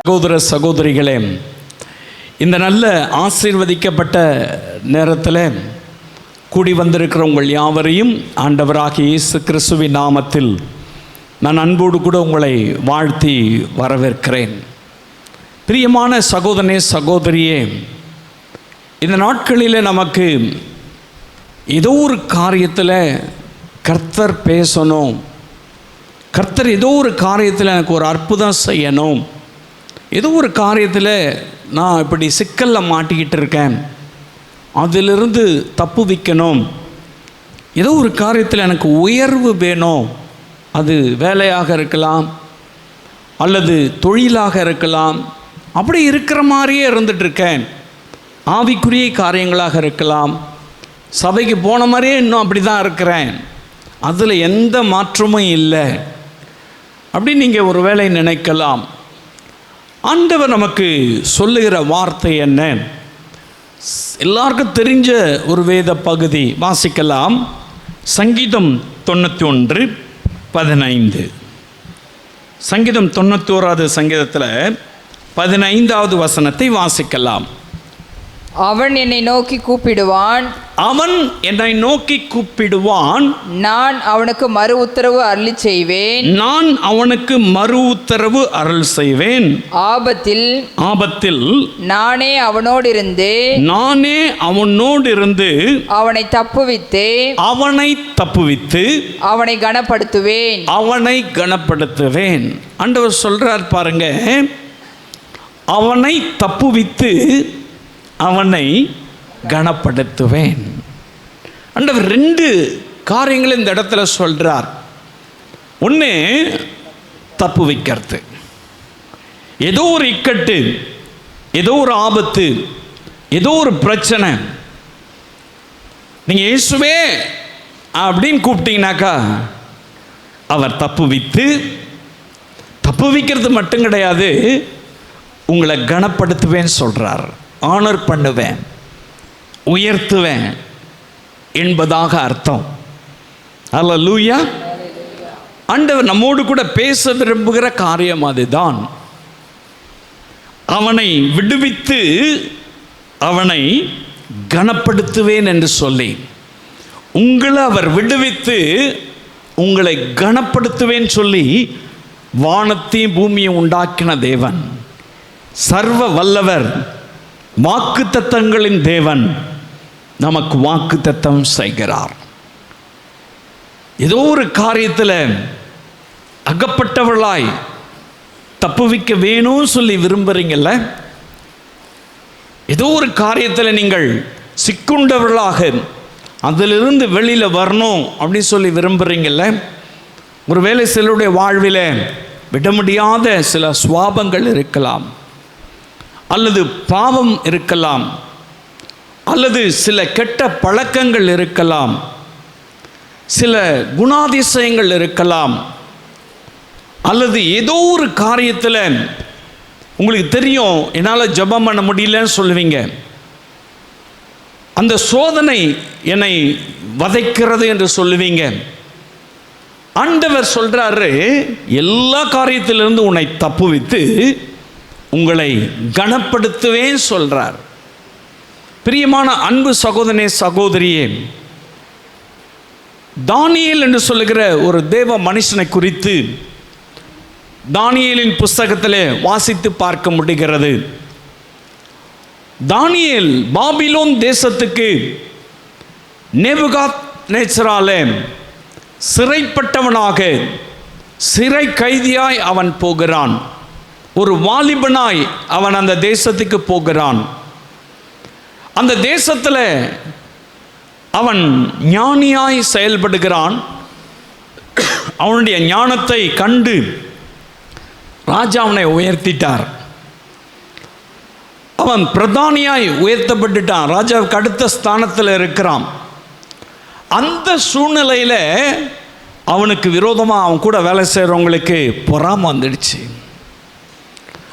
சகோதர சகோதரிகளே, இந்த நல்ல ஆசீர்வதிக்கப்பட்ட நேரத்தில் கூடி வந்திருக்கிற உங்கள் யாவரையும் ஆண்டவராகிய இயேசு கிறிஸ்துவின் நாமத்தில் நான் அன்போடு கூட உங்களை வாழ்த்தி வரவேற்கிறேன். பிரியமான சகோதரனே சகோதரியே, இந்த நாட்களில் நமக்கு ஏதோ ஒரு காரியத்தில் கர்த்தர் பேசணும், கர்த்தர் ஏதோ ஒரு காரியத்தில் எனக்கு ஒரு அற்புதம் செய்யணும், ஏதோ ஒரு காரியத்தில் நான் இப்படி சிக்கலில் மாட்டிக்கிட்டு இருக்கேன், அதிலிருந்து தப்புவிக்கணும், ஏதோ ஒரு காரியத்தில் எனக்கு உயர்வு வேணும், அது வேலையாக இருக்கலாம் அல்லது தொழிலாக இருக்கலாம், அப்படி இருக்கிற மாதிரியே இருந்துகிட்ருக்கேன், ஆவிக்குரிய காரியங்களாக இருக்கலாம், சபைக்கு போன மாதிரியே இன்னும் அப்படி தான் இருக்கிறேன், அதில் எந்த மாற்றமும் இல்லை அப்படின்னு நீங்கள் ஒரு வேளை நினைக்கலாம். ஆண்டவர் நமக்கு சொல்லுகிற வார்த்தை என்ன? எல்லாருக்கும் தெரிஞ்ச ஒரு வேத பகுதி வாசிக்கலாம். சங்கீதம் 91:15. சங்கீதம் 91வது சங்கீதத்தில் 15வது வசனத்தை வாசிக்கலாம். அவன் என்னை நோக்கி கூப்பிடுவான், அவன் என்னை நோக்கி கூப்பிடுவான், நான் அவனுக்கு மறு உத்தரவு அருளி செய்வேன், நான் அவனுக்கு மறு உத்தரவு அருள் செய்வேன். ஆபத்தில் நானே அவனோடு இருந்து அவனை தப்புவித்து அவனை கனப்படுத்துவேன். ஆண்டவர் சொல்றார் பாருங்க, அவனை தப்புவித்து அவனை கனப்படுத்துவேன். ஆண்டவர் ரெண்டு காரியங்களை இந்த இடத்துல சொல்றார். ஒன்று, தப்பு வைக்கிறது. ஏதோ ஒரு இக்கட்டு, ஏதோ ஒரு ஆபத்து, ஏதோ ஒரு பிரச்சனை, நீங்கள் இயேசுவே அப்படின்னு கூப்பிட்டீங்கன்னாக்கா அவர் தப்பு வைக்கிறது மட்டும் கிடையாது, உங்களை கனப்படுத்துவேன்னு சொல்கிறார். ஆனர் பண்ணுவேன், உயர்த்துவேன் என்பதாக அர்த்தம். அல்லேலூயா. ஆண்டவர் நம்மோடு கூட பேச விரும்புகிற காரியம் அதுதான். அவனை விடுவித்து அவனை கனப்படுத்துவேன் என்று சொல்லி, உங்களை அவர் விடுவித்து உங்களை கனப்படுத்துவேன் சொல்லி வானத்தையும் பூமியை உண்டாக்கின தேவன், சர்வ வல்லவர், வாக்குத்தத்தங்களின் தேவன் நமக்கு வாக்குத்தத்தம் செய்கிறார். ஏதோ ஒரு காரியத்தில் அகப்பட்டவர்களாய் தப்புவிக்க வேணும்னு சொல்லி விரும்புகிறீங்கல்ல, ஏதோ ஒரு காரியத்தில் நீங்கள் சிக்குண்டவர்களாக அதிலிருந்து வெளியில் வரணும் அப்படின்னு சொல்லி விரும்புகிறீங்கல்ல, ஒருவேளை சிலருடைய வாழ்வில் விட முடியாத சில சுவாபங்கள் இருக்கலாம், அல்லது பாவம் இருக்கலாம், அல்லது சில கெட்ட பழக்கங்கள் இருக்கலாம், சில குணாதிசயங்கள் இருக்கலாம், அல்லது ஏதோ ஒரு காரியத்தில் உங்களுக்கு தெரியும் என்னால் ஜெபம் பண்ண முடியலன்னு சொல்லுவீங்க, அந்த சோதனை என்னை வதைக்கிறது என்று சொல்லுவீங்க. ஆண்டவர் சொல்றாரு, எல்லா காரியத்திலிருந்து உன்னை தப்புவித்து உங்களை கனப்படுத்துவேன் சொல்றார். பிரியமான அன்பு சகோதரனே சகோதரியே, தானியேல் என்று சொல்லுகிற ஒரு தேவ மனுஷனை குறித்து தானியேலின் புஸ்தகத்திலே வாசித்து பார்க்க முடிகிறது. தானியேல் பாபிலோன் தேசத்துக்கு நேபுகாத்நேச்சராலே சிறைப்பட்டவனாக, சிறை கைதியாய் அவன் போகிறான். ஒரு வாலிபனாய் அவன் அந்த தேசத்துக்கு போகிறான். அந்த தேசத்தில் அவன் ஞானியாய் செயல்படுகிறான். அவனுடைய ஞானத்தை கண்டு ராஜா அவனை உயர்த்திட்டார். அவன் பிரதானியாய் உயர்த்தப்பட்டுட்டான், ராஜாவுக்கு அடுத்த ஸ்தானத்தில் இருக்கிறான். அந்த சூழ்நிலையில் அவனுக்கு விரோதமாக அவன் கூட வேலை செய்கிறவங்களுக்கு பொறாமை வந்துடுச்சு,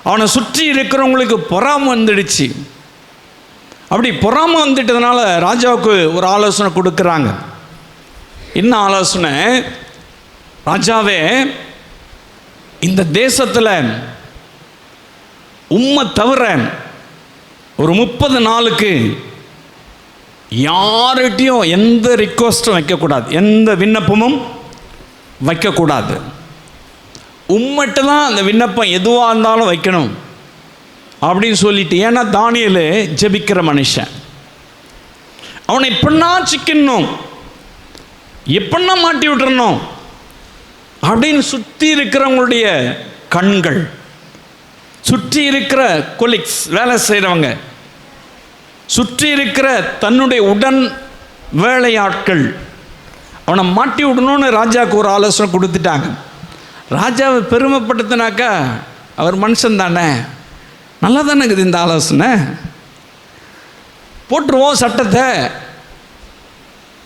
அவனை சுற்றி இருக்கிறவங்களுக்கு பொறாமை வந்துடுச்சு. அப்படி பொறாமை வந்துட்டதுனால ராஜாவுக்கு ஒரு ஆலோசனை கொடுக்குறாங்க. என்ன ஆலோசனை? ராஜாவே, இந்த தேசத்தில் உம்மை தவிர ஒரு 30 நாளுக்கு யார்கிட்டையும் எந்த ரிக்வஸ்ட்டும் வைக்கக்கூடாது, எந்த விண்ணப்பமும் வைக்கக்கூடாது. உம்மட்ட தான் அந்த விண்ணப்பம் எதுவாக இருந்தாலும் வைக்கணும் அப்படின்னு சொல்லிட்டு. ஏன்னா தானியேல் ஜெபிக்கிற மனுஷன், அவனை எப்படின்னா சிக்கணும், எப்படின்னா மாட்டி விட்டுறணும் அப்படின்னு சுற்றி இருக்கிறவங்களுடைய கண்கள், சுற்றி இருக்கிற கொலிக்ஸ், வேலை செய்கிறவங்க, சுற்றி இருக்கிற தன்னுடைய உடன் வேலையாட்கள் அவனை மாட்டி விடணும்னு ராஜாவுக்கு ஒரு ஆலோசனை கொடுத்துட்டாங்க. ராஜாவை பெருமைப்படுத்தினாக்கா அவர் மனுஷன் தானே, நல்லா தானே இருக்குது இந்த ஆலோசனை, போட்டுருவோம் சட்டத்தை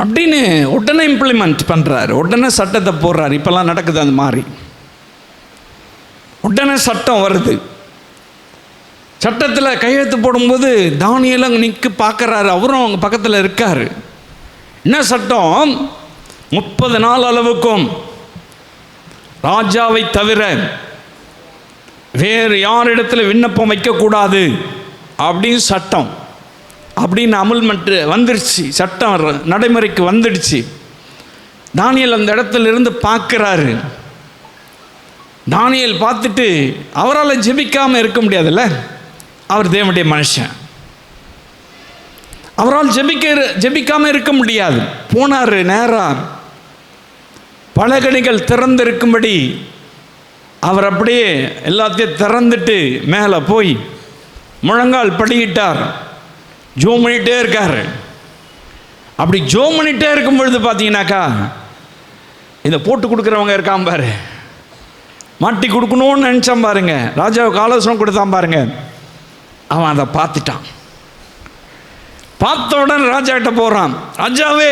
அப்படின்னு உடனே இம்ப்ளிமெண்ட் பண்ணுறாரு, உடனே சட்டத்தை போடுறாரு. இப்போல்லாம் நடக்குது அந்த மாதிரி, உடனே சட்டம் வருது. சட்டத்தில் கையெழுத்து போடும்போது தானியேல் அங்கே நிற்க பார்க்குறாரு, அவரும் அவங்க பக்கத்தில் இருக்கார். என்ன சட்டம்? 30 நாள் அளவுக்கும் ராஜாவை தவிர வேறு யாரிடத்தில் விண்ணப்பம் வைக்கக்கூடாது அப்படின்னு சட்டம், அப்படின்னு அமல்மெண்ட் வந்துடுச்சு, சட்டம் நடைமுறைக்கு வந்துடுச்சு. தானியேல் அந்த இடத்துல இருந்து பார்க்குறாரு. தானியேல் பார்த்துட்டு அவரால் ஜெபிக்காமல் இருக்க முடியாதுல்ல, அவர் தேவனுடைய மனுஷன், அவரால் ஜெபிக்காமல் இருக்க முடியாது. போனார் நேராக, பலகணிகள் திறந்திருக்கும்படி அவர் அப்படியே எல்லாத்தையும் திறந்துட்டு மேலே போய் முழங்கால் படிக்கிட்டார், ஜோம் பண்ணிகிட்டே இருக்கார். அப்படி ஜோம் பண்ணிகிட்டே இருக்கும் பொழுது பார்த்தீங்கன்னாக்கா இதை போட்டு கொடுக்குறவங்க இருக்கான் பாரு, மாட்டி கொடுக்கணும்னு நினச்சான் பாருங்க, ராஜாவுக்கு ஆலோசனை கொடுத்தான் பாருங்க, அவன் அதை பார்த்துட்டான். பார்த்த உடனே ராஜா கிட்ட போகிறான், ராஜாவே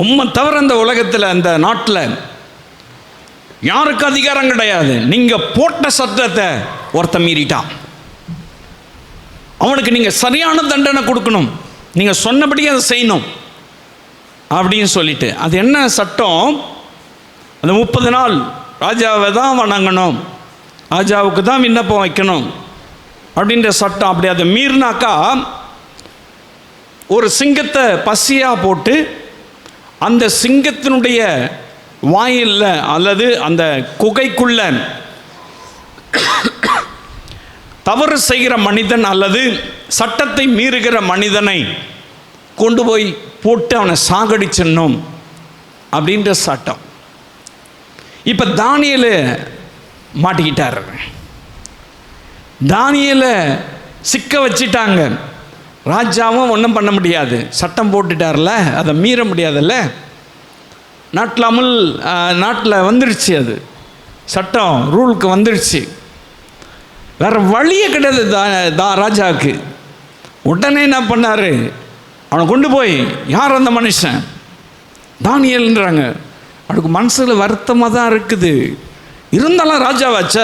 உம்மை தவிர அந்த உலகத்தில் அந்த நாட்டில் யாருக்கு அதிகாரம் கிடையாது, நீங்கள் போட்ட சட்டத்தை ஒருத்தன் மீறிட்டான், அவனுக்கு நீங்கள் சரியான தண்டனை கொடுக்கணும், நீங்கள் சொன்னபடி அதை செய்யணும் அப்படின்னு சொல்லிட்டு. அது என்ன சட்டம்? அந்த 30 நாள் ராஜாவை தான் வணங்கணும், ராஜாவுக்கு தான் விண்ணப்பம் வைக்கணும் அப்படின்ற சட்டம். அப்படி அதை மீறினாக்கா ஒரு சிங்கத்தை பசியாக போட்டு அந்த சிங்கத்தினுடைய வாயில்ல அல்லது அந்த குகைக்குள்ள தவறு செய்கிற மனிதன் அல்லது சட்டத்தை மீறுகிற மனிதனை கொண்டு போய் போட்டு அவனை சாகடிச்சிடணும் அப்படின்ற சட்டம். இப்போ தானியேல் மாட்டிக்கிட்டார், தானியேலை சிக்க வச்சிட்டாங்க. ராஜாவும் ஒன்றும் பண்ண முடியாது, சட்டம் போட்டுட்டார்ல, அதை மீற முடியாதுல்ல. நாட்டில் வந்துடுச்சு, அது சட்டம் ரூலுக்கு வந்துடுச்சு, வேறு வழியே கிடையாது ராஜாவுக்கு. உடனே என்ன பண்ணார், அவனை கொண்டு போய், யார் அந்த மனுஷன்? தானியேல்ன்றாங்க. அவனுக்கு மனசில் வருத்தமாக தான் இருக்குது, இருந்தாலும் ராஜாவாச்ச,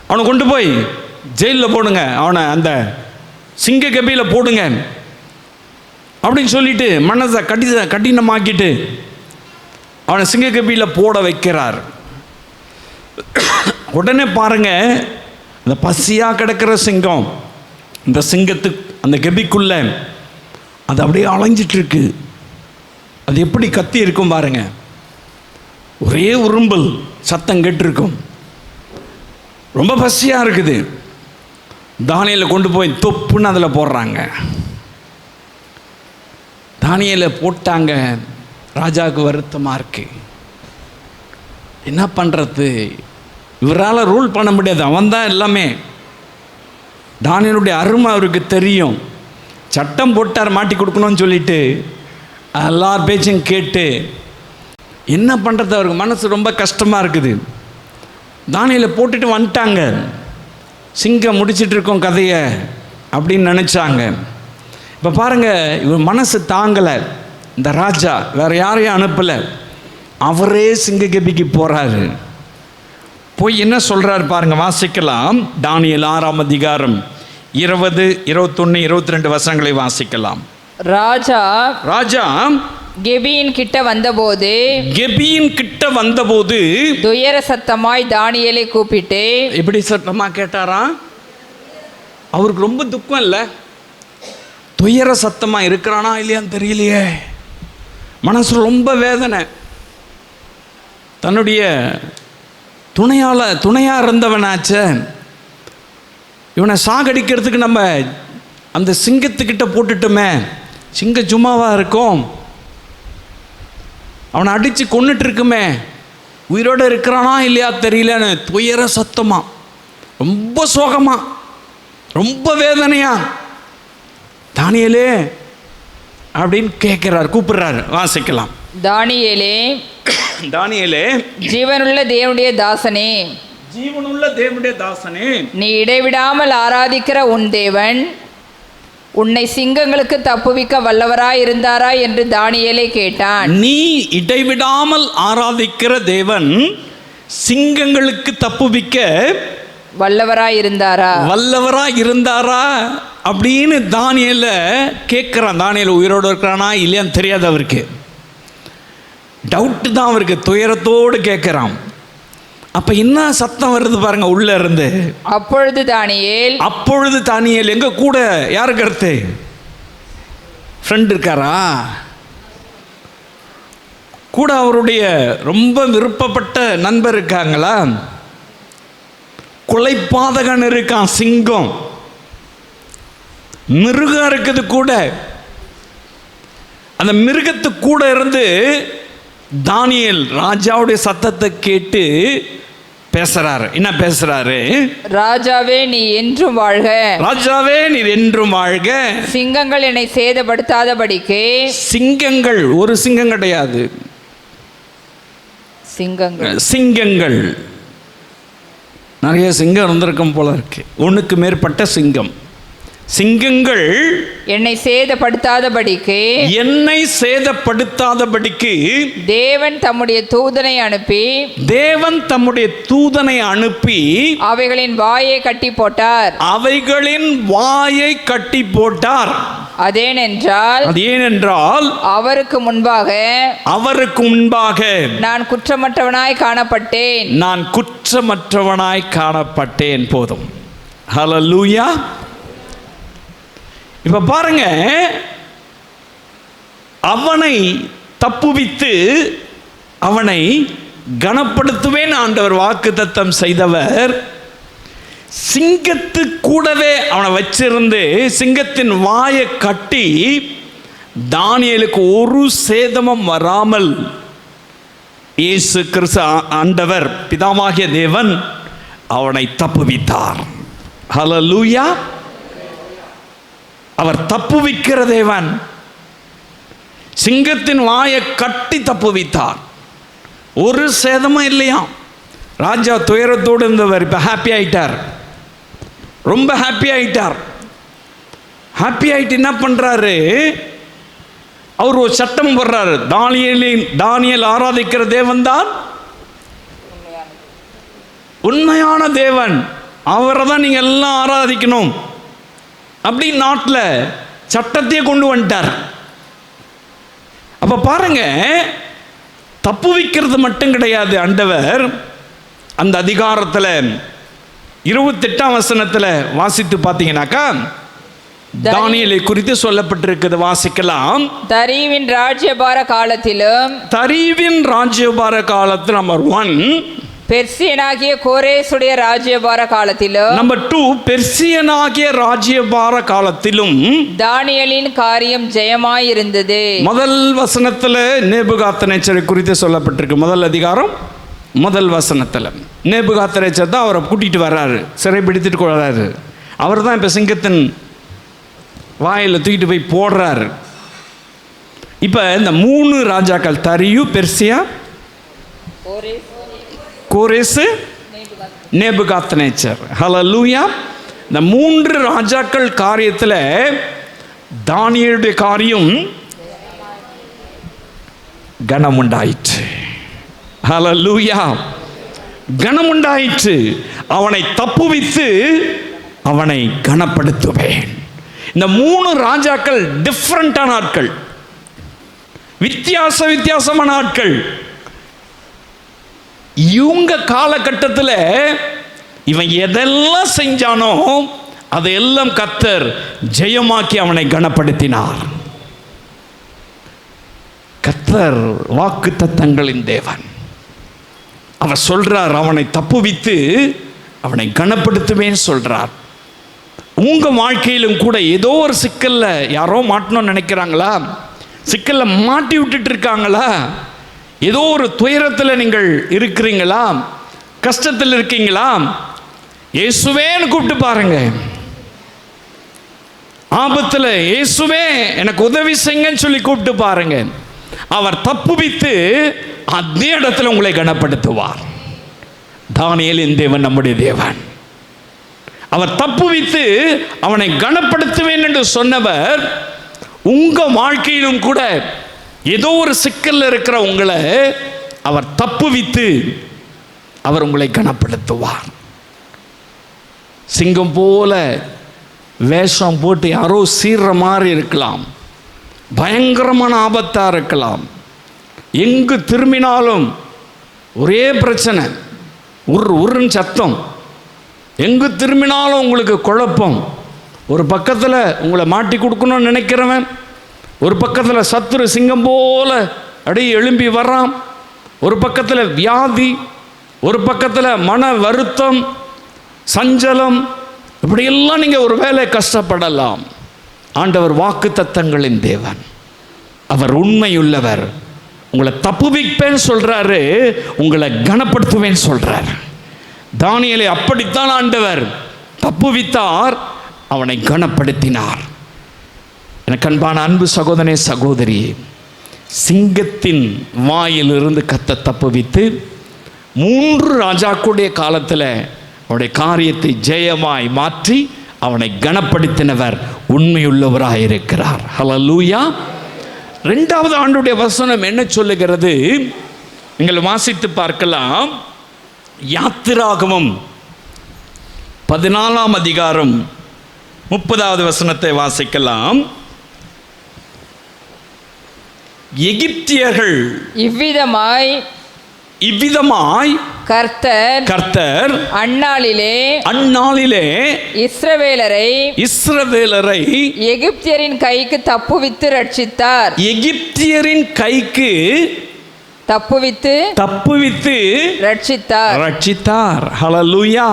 அவனை கொண்டு போய் ஜெயிலில் போடுங்க, அவனை அந்த சிங்க கபியில் போடுங்க அப்படின்னு சொல்லிட்டு மனதை கடினமாக்கிட்டு அவனை சிங்க கபியில் போட வைக்கிறார். உடனே பாருங்க, அந்த பசியாக கிடக்கிற சிங்கம், இந்த சிங்கத்துக்கு அந்த கபிக்குள்ள அது அப்படியே அலைஞ்சிட்ருக்கு. அது எப்படி கத்தி இருக்கும் பாருங்க, ஒரே உரும்பல் சத்தம் கேட்டிருக்கும், ரொம்ப பசியாக இருக்குது. தானியேலை கொண்டு போய் தொப்புன்னு அதில் போடுறாங்க. தானியேலை போட்டாங்க. ராஜாவுக்கு வருத்தமாக இருக்கு, என்ன பண்ணுறது, இவரால் ரூல் பண்ண முடியாது, அவன் தான் எல்லாமே. தானியேலுடைய அருமை அவருக்கு தெரியும், சட்டம் போட்டார் மாட்டி கொடுக்கணும்னு சொல்லிட்டு எல்லார் பேச்சும் கேட்டு என்ன பண்ணுறது, அவருக்கு மனசு ரொம்ப கஷ்டமாக இருக்குது. தானியேலை போட்டுட்டு வந்துட்டாங்க, சிங்கம் முடிச்சிட்டு இருக்கோம் கதையை அப்படின்னு நினச்சாங்க. இப்போ பாருங்கள், இவர் மனசு தாங்கலை, இந்த ராஜா வேறு யாரையும் அனுப்பலை, அவரே சிங்ககபிக்கு போகிறாரு. போய் என்ன சொல்கிறாரு பாருங்கள், வாசிக்கலாம். தானியேல் 6ஆம் அதிகாரம் 20, 21, 22 வசனங்களை வாசிக்கலாம். ராஜா கெபியின் கிட்ட வந்தபோது கெபியின் கிட்ட வந்தபோது துயர சத்தமாய் தானியேலை கூப்பிட்டு எப்படி சத்தமா கேட்டாரா? அவருக்கு ரொம்ப துக்கம் இல்லை, துயர சத்தமா இருக்கிறானா இல்லையான்னு தெரியலையே, மனசு ரொம்ப வேதனை. தன்னுடைய துணையா இருந்தவனாச்ச இவனை சாகடிக்கிறதுக்கு நம்ம அந்த சிங்கத்துக்கிட்ட போட்டுட்டோமே, சிங்கம் சும்மாவா இருக்கும், அவனை அடித்து கொன்னுட்டு இருக்குமே, உயிரோடு இருக்கிறானா இல்லையா தெரியலன்னு துயர சத்தமா, ரொம்ப சோகமா, ரொம்ப வேதனையா, தானியேலே அப்படின்னு கேட்கிறார், கூப்பிடுறாரு. வாசிக்கலாம். தானியேலே, தானியேலே, ஜீவனுள்ள தேவனுடைய தாசனே, ஜீவனுள்ள தேவனுடைய தாசனே, நீ இடைவிடாமல் ஆராதிக்கிற உன் தேவன் உன்னை சிங்கங்களுக்கு தப்புவிக்க வல்லவராய் இருந்தாரா என்று தானியேலை கேட்டான். நீ இடைவிடாமல் ஆராதிக்கிற தேவன் சிங்கங்களுக்கு தப்புவிக்க வல்லவராய் இருந்தாரா அப்படின்னு தானியேல கேட்குறான். தானியேல் உயிரோடு இருக்கிறானா இல்லையான்னு தெரியாது அவருக்கு, டவுட்டு தான் அவருக்கு, துயரத்தோடு கேட்குறான். அப்போ என்ன சத்தம் வருது பாருங்க உள்ள இருந்து. அப்பொழுது தானியேல் எங்க கூட யாருக்கு அடுத்து ஃப்ரெண்ட் இருக்காரா, கூட அவருடைய ரொம்ப விருப்பப்பட்ட நண்பர் இருக்காங்களா, கொலைபாதகன் இருக்கான், சிங்கம், மிருகம் இருக்குது கூட. அந்த மிருகத்து கூட இருந்து தானியேல் ராஜாவுடைய சத்தத்தை கேட்டு பேசுறாரு. என்ன பேசுறாரு? ராஜாவே நீ என்றும் வாழ்க, ராஜாவே நீ என்றும் வாழ்க, சிங்கங்கள் என்னை சேதப்படுத்தாதபடிக்கு. சிங்கங்கள் ஒரு சிங்கம் கிடையாது, சிங்கங்கள் நிறைய சிங்கம் இருந்திருக்கும் போல இருக்கு, ஒன்றுக்கு மேற்பட்ட சிங்கங்கள் என்னை சேதப்படுத்தாதபடிக்கு தேவன் தம்முடைய தூதனை அனுப்பி அவைகளின் வாயை கட்டி போட்டார். அதேனென்றால் அவருக்கு முன்பாக நான் குற்றமற்றவனாய் காணப்பட்டேன். போதும். ஹல்லேலூயா. இப்ப பாருங்க, அவனை தப்புவித்து அவனை கனப்படுத்துவேன் ஆண்டவர் வாக்குத்தத்தம் செய்தவர், சிங்கத்து கூடவே அவனை வச்சிருந்து சிங்கத்தின் வாயை கட்டி தானியேலுக்கு ஒரு சேதமும் வராமல் இயேசு கிறிஸ்து ஆண்டவர் பிதாவாகிய தேவன் அவனை தப்புவித்தார். ஹல்லேலூயா. அவர் தப்புவிக்கிற தேவன், சிங்கத்தின் வாயை கட்டி தப்புவித்தார், ஒரு சேதமும் இல்லையா. ராஜா துயரத்தோடு இருந்தவர் இப்போ ஹாப்பி ஆயிட்டார், ரொம்ப ஹாப்பி ஆயிட்டார். என்ன பண்றாரு, அவர் ஒரு சட்டம் போடுறாரு, தானியேல் ஆராதிக்கிற தேவன் தான் உண்மையான தேவன், அவரை தான் நீங்க எல்லாம் ஆராதிக்கணும் அப்படி நாட்டில் சட்டத்தையே கொண்டு வந்துட்டார். அப்ப பாருங்க, தப்புவிக்கிறது மட்டும் கிடையாது ஆண்டவர். அந்த அதிகாரத்தில் 28ஆம் வசனத்தில் வாசித்து பார்த்தீங்கன்னாக்கா தானியேலை குறித்து சொல்லப்பட்டிருக்கிறது. வாசிக்கலாம். தரீவின் ராஜ்யபார காலத்தில் நம்பர் 1 பெர்சியனாகிய கோரேசுடைய ராஜ்யபார காலத்திலும், நம்பர் 2 பெர்சியனாகிய ராஜ்யபார காலத்திலும் தானியேலின் காரியம் ஜெயமாயிருந்தது. முதல் வசனத்தில் நேபுகாத்நேச்சரை குறித்து சொல்லப்பட்டிருக்கு. முதல் அதிகாரம் முதல் வசனத்தில் நேபுகாத்நேச்சர் தான் அவரை கூட்டிட்டு வர்றாரு, சிறை பிடித்துட்டு வர்றாரு. அவர் தான் இப்போ சிங்கத்தின் வாயில் தூக்கிட்டு போய் போடுறாரு. இப்போ இந்த 3 ராஜாக்கள், தரியு, பெர்சியா, கோரேசு, நேபுகாத்நேச்சர். ஹல்லேலூயா. இந்த 3 ராஜாக்கள் காரியத்தில் தானியேலுடைய காரியம் கனமுண்டாயிற்று. ஹல்லேலூயா. கனமுண்டாயிற்று. அவனை தப்புவித்து அவனை கனப்படுத்துவேன். இந்த 3 ராஜாக்கள் டிஃப்ரெண்டான ஆட்கள். வித்தியாசமான ஆட்கள். இவங்க காலகட்டத்தில் இவன் எதெல்லாம் செஞ்சானோ அதையெல்லாம் கர்த்தர் ஜெயமாக்கி அவனை கனப்படுத்தினார். கர்த்தர் வாக்குத்தத்தங்களின் தேவன். அவர் சொல்றார், அவனை தப்புவித்து அவனை கனப்படுத்துவேன்னு சொல்றார். உங்க வாழ்க்கையிலும் கூட ஏதோ ஒரு சிக்கல்ல யாரோ மாட்டணும்னு நினைக்கிறாங்களா? சிக்கல்ல மாட்டி விட்டுட்டு இருக்காங்களா? ஏதோ ஒரு துயரத்தில் நீங்கள் இருக்கிறீங்களா? கஷ்டத்தில் இருக்கீங்களா? இயேசுவேன்னு கூப்பிட்டு பாருங்க. ஆபத்தில் இயேசுவே எனக்கு உதவி செய்யுங்கன்னு சொல்லி கூப்பிட்டு பாருங்க. அவர் தப்புவித்து அதே இடத்துல உங்களை கனப்படுத்துவார். தானியேலின் தேவன் நம்முடைய தேவன். அவர் தப்புவித்து அவனை கனப்படுத்துவேன் என்று சொன்னவர் உங்க வாழ்க்கையிலும் கூட ஏதோ ஒரு சிக்கல்ல இருக்கிற உங்களை அவர் தப்புவித்து அவர் உங்களை கனப்படுத்துவார். சிங்கம் போல வேஷம் போட்டு யாரோ சீர்ற மாதிரி இருக்கலாம், பயங்கரமான ஆபத்தா இருக்கலாம், எங்கு திரும்பினாலும் ஒரே பிரச்சனை, உருன்னு சத்தம், எங்கு திரும்பினாலும் உங்களுக்கு குழப்பம். ஒரு பக்கத்தில் உங்களை மாட்டி கொடுக்கணும்னு நினைக்கிறவன், ஒரு பக்கத்தில் சத்துரு சிங்கம் போல அப்படியே எழும்பி வர்றான், ஒரு பக்கத்தில் வியாதி, ஒரு பக்கத்தில் மன வருத்தம், சஞ்சலம், இப்படியெல்லாம் நீங்கள் ஒரு வேலை கஷ்டப்படலாம். ஆண்டவர் வாக்குத்தத்தங்களின் தேவன், அவர் உண்மையுள்ளவர். உங்களை தப்புவிப்பேன்னு சொல்றாரு, உங்களை கனப்படுத்துவேன்னு சொல்றாரு. தானியேலை அப்படித்தான் ஆண்டவர் தப்புவித்தார், அவனை கனப்படுத்தினார். எனக்கு அன்பான அன்பு சகோதரனே சகோதரி, சிங்கத்தின் வாயிலிருந்து கர்த்தர் தப்புவித்து 3 ராஜாக்களுடைய காலத்தில் அவனுடைய காரியத்தை ஜெயமாய் மாற்றி அவனை கனப்படுத்தினவர் உண்மையுள்ளவராயிருக்கிறார். ஹல்லேலூயா. 2வது ஆண்டுடைய வசனம் என்ன சொல்லுகிறது? நீங்கள் வாசித்து பார்க்கலாம். யாத்திராகமம் 14ஆம் அதிகாரம் 30வது வசனத்தை வாசிக்கலாம். எகிப்தியர்கள் இவ்விதமாய் கர்த்தர் அந்நாளிலே இஸ்ரவேலரை எகிப்தியரின் கைக்கு தப்புவித்து ரட்சித்தார். எகிப்தியரின் கைக்கு தப்புவித்து ரட்சித்தார். ஹல்லேலூயா.